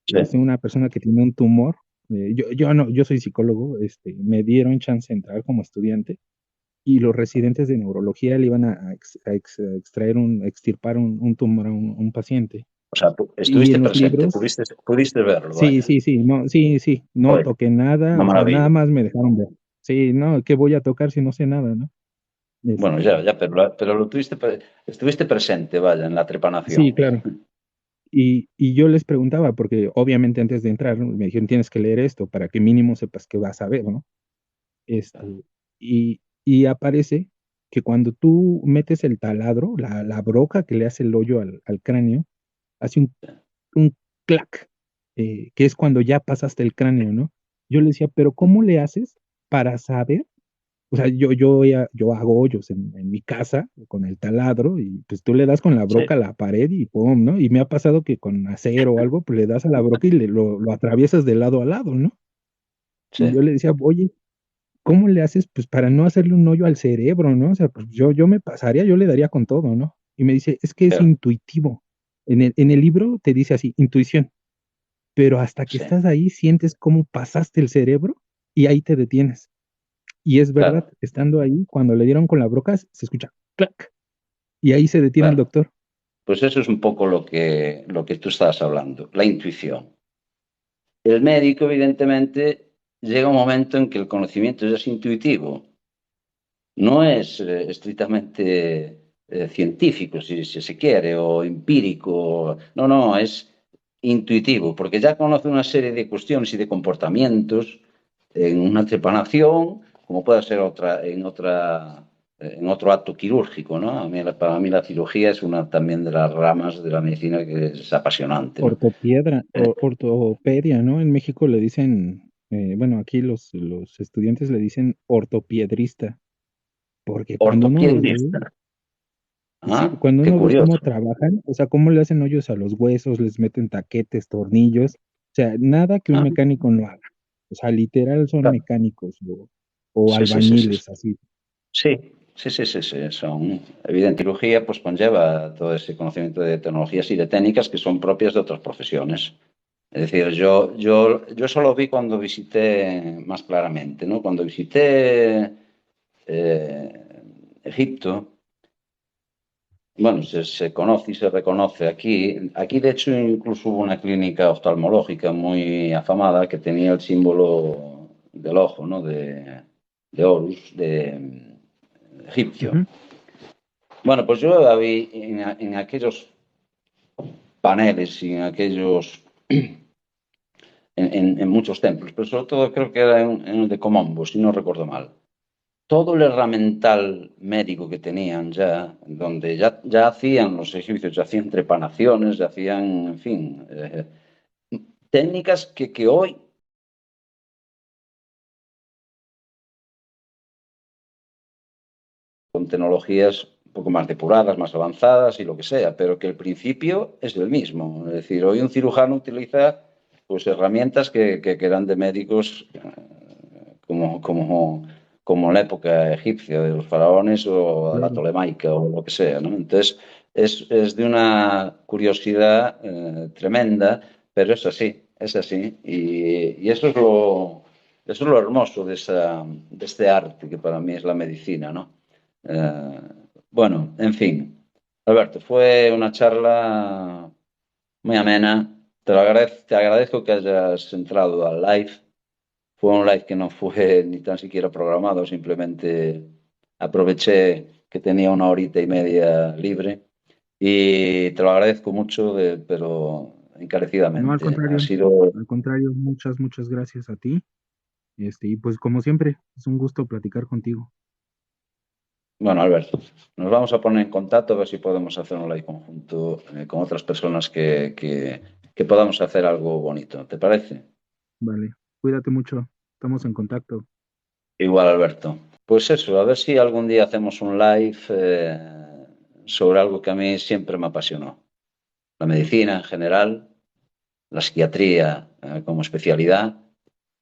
Sí, Una persona que tiene un tumor. Yo no, yo soy psicólogo, me dieron chance de entrar como estudiante y los residentes de neurología le iban a extraer a extirpar un tumor a un paciente. o sea, Y estuviste en los presente, libros, pudiste verlo, sí, vaya. sí, sí, no, sí, sí, no Joder, toqué nada, una o sea, nada maravilla. más me dejaron ver. Sí, no, ¿qué voy a tocar si no sé nada, no? Bueno, Este, ya, pero estuviste presente, vaya, en la sí, trepanación. claro. Y yo les preguntaba, porque obviamente antes de entrar, ¿no? Me dijeron, tienes que leer esto para que mínimo sepas qué vas a ver, ¿no? Y aparece que cuando tú metes el taladro, la broca que le hace el hoyo al cráneo, hace un clac, que es cuando ya pasaste el cráneo, ¿no? Yo le decía, pero ¿cómo le haces para saber? O sea, yo hago hoyos en mi casa con el taladro y pues tú le das con la Sí, broca a la pared y pum, ¿no? Y me ha pasado que con acero o algo, pues le das a la broca y lo atraviesas de lado a lado, ¿no? Y sí, yo le decía, oye, ¿cómo le haces? Pues para no hacerle un hoyo al cerebro, ¿no? O sea, pues yo me pasaría, yo le daría con todo, ¿no? Y me dice, es que es claro, intuitivo. En el libro te dice así, intuición, pero hasta que sí, estás ahí sientes cómo pasaste el cerebro y ahí te detienes. Y es verdad, claro, estando ahí, cuando le dieron con la broca, se escucha clac, y ahí se detiene el claro. doctor. Pues eso es un poco lo que tú estás hablando, la intuición. El médico, evidentemente, llega un momento en que el conocimiento ya es intuitivo, no es estrictamente científico, si se quiere, o empírico, no, es intuitivo, porque ya conoce una serie de cuestiones y de comportamientos en una trepanación, como puede ser en otro acto quirúrgico, ¿no? Para mí la cirugía es una también de las ramas de la medicina que es apasionante, ¿no? Ortopedia, ¿no? En México le dicen, bueno, aquí los estudiantes le dicen ortopiedrista, porque cuando uno los ve, Ortopiedista. sí, Ah, cuando qué uno ve cómo curioso. trabajan, o sea, cómo le hacen hoyos a los huesos, les meten taquetes, tornillos, o sea, nada que un Ah, mecánico no haga. O sea, literal son claro. mecánicos o Sí, sí, sí, sí. albañiles, así. Sí, sí. Son, evidente, cirugía pues conlleva todo ese conocimiento de tecnologías y de técnicas que son propias de otras profesiones. Es decir, yo eso lo vi cuando visité más claramente, ¿no? Cuando visité Egipto, bueno, se conoce y se reconoce aquí. Aquí, de hecho, incluso hubo una clínica oftalmológica muy afamada que tenía el símbolo del ojo, ¿no? De Horus, de egipcio. Ujú. Bueno, pues yo la vi en aquellos paneles y en aquellos, en muchos templos, pero sobre todo creo que era en el de Comombo, si no recuerdo mal. Todo el herramental médico que tenían ya, donde ya hacían los egipcios, ya hacían trepanaciones, ya hacían, en fin, técnicas que hoy, con tecnologías un poco más depuradas, más avanzadas y lo que sea, pero que el principio es el mismo. Es decir, hoy un cirujano utiliza pues herramientas que eran de médicos como en la época egipcia de los faraones o la Claro. tolemaica o lo que sea, ¿no? Entonces, es de una curiosidad tremenda, pero es así. Y eso es lo hermoso de este arte que para mí es la medicina, ¿no? Eh, bueno, en fin, Alberto, fue una charla muy amena. Te agradezco que hayas entrado al live. Fue un live que no fue ni tan siquiera programado, simplemente aproveché que tenía una horita y media libre y te lo agradezco mucho, pero No, encarecidamente. Ha sido, al contrario, muchas gracias a ti. Y pues como siempre, es un gusto platicar contigo. bueno, Alberto, nos vamos a poner en contacto a ver si podemos hacer un live conjunto con otras personas que podamos hacer algo bonito. ¿Te parece? Vale, cuídate mucho, estamos en contacto. Igual, Alberto. Pues eso, a ver si algún día hacemos un live sobre algo que a mí siempre me apasionó. La medicina en general, la psiquiatría como especialidad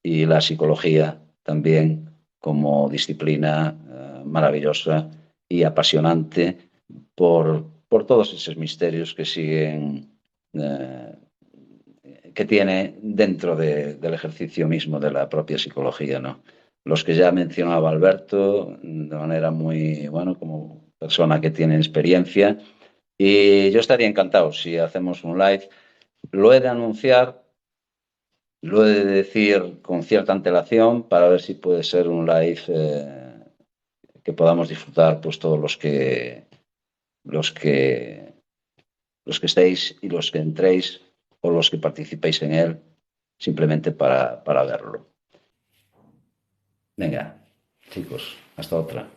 y la psicología también como disciplina maravillosa y apasionante por todos esos misterios que siguen, eh, que tiene dentro del ejercicio mismo de la propia psicología, ¿no? Los que ya mencionaba Alberto, de manera muy, bueno, como persona que tiene experiencia, y yo estaría encantado si hacemos un live. Lo he de anunciar, lo he de decir con cierta antelación para ver si puede ser un live que podamos disfrutar pues todos los que los que estéis y los que entréis o los que participéis en él simplemente para verlo. Venga, chicos, hasta otra.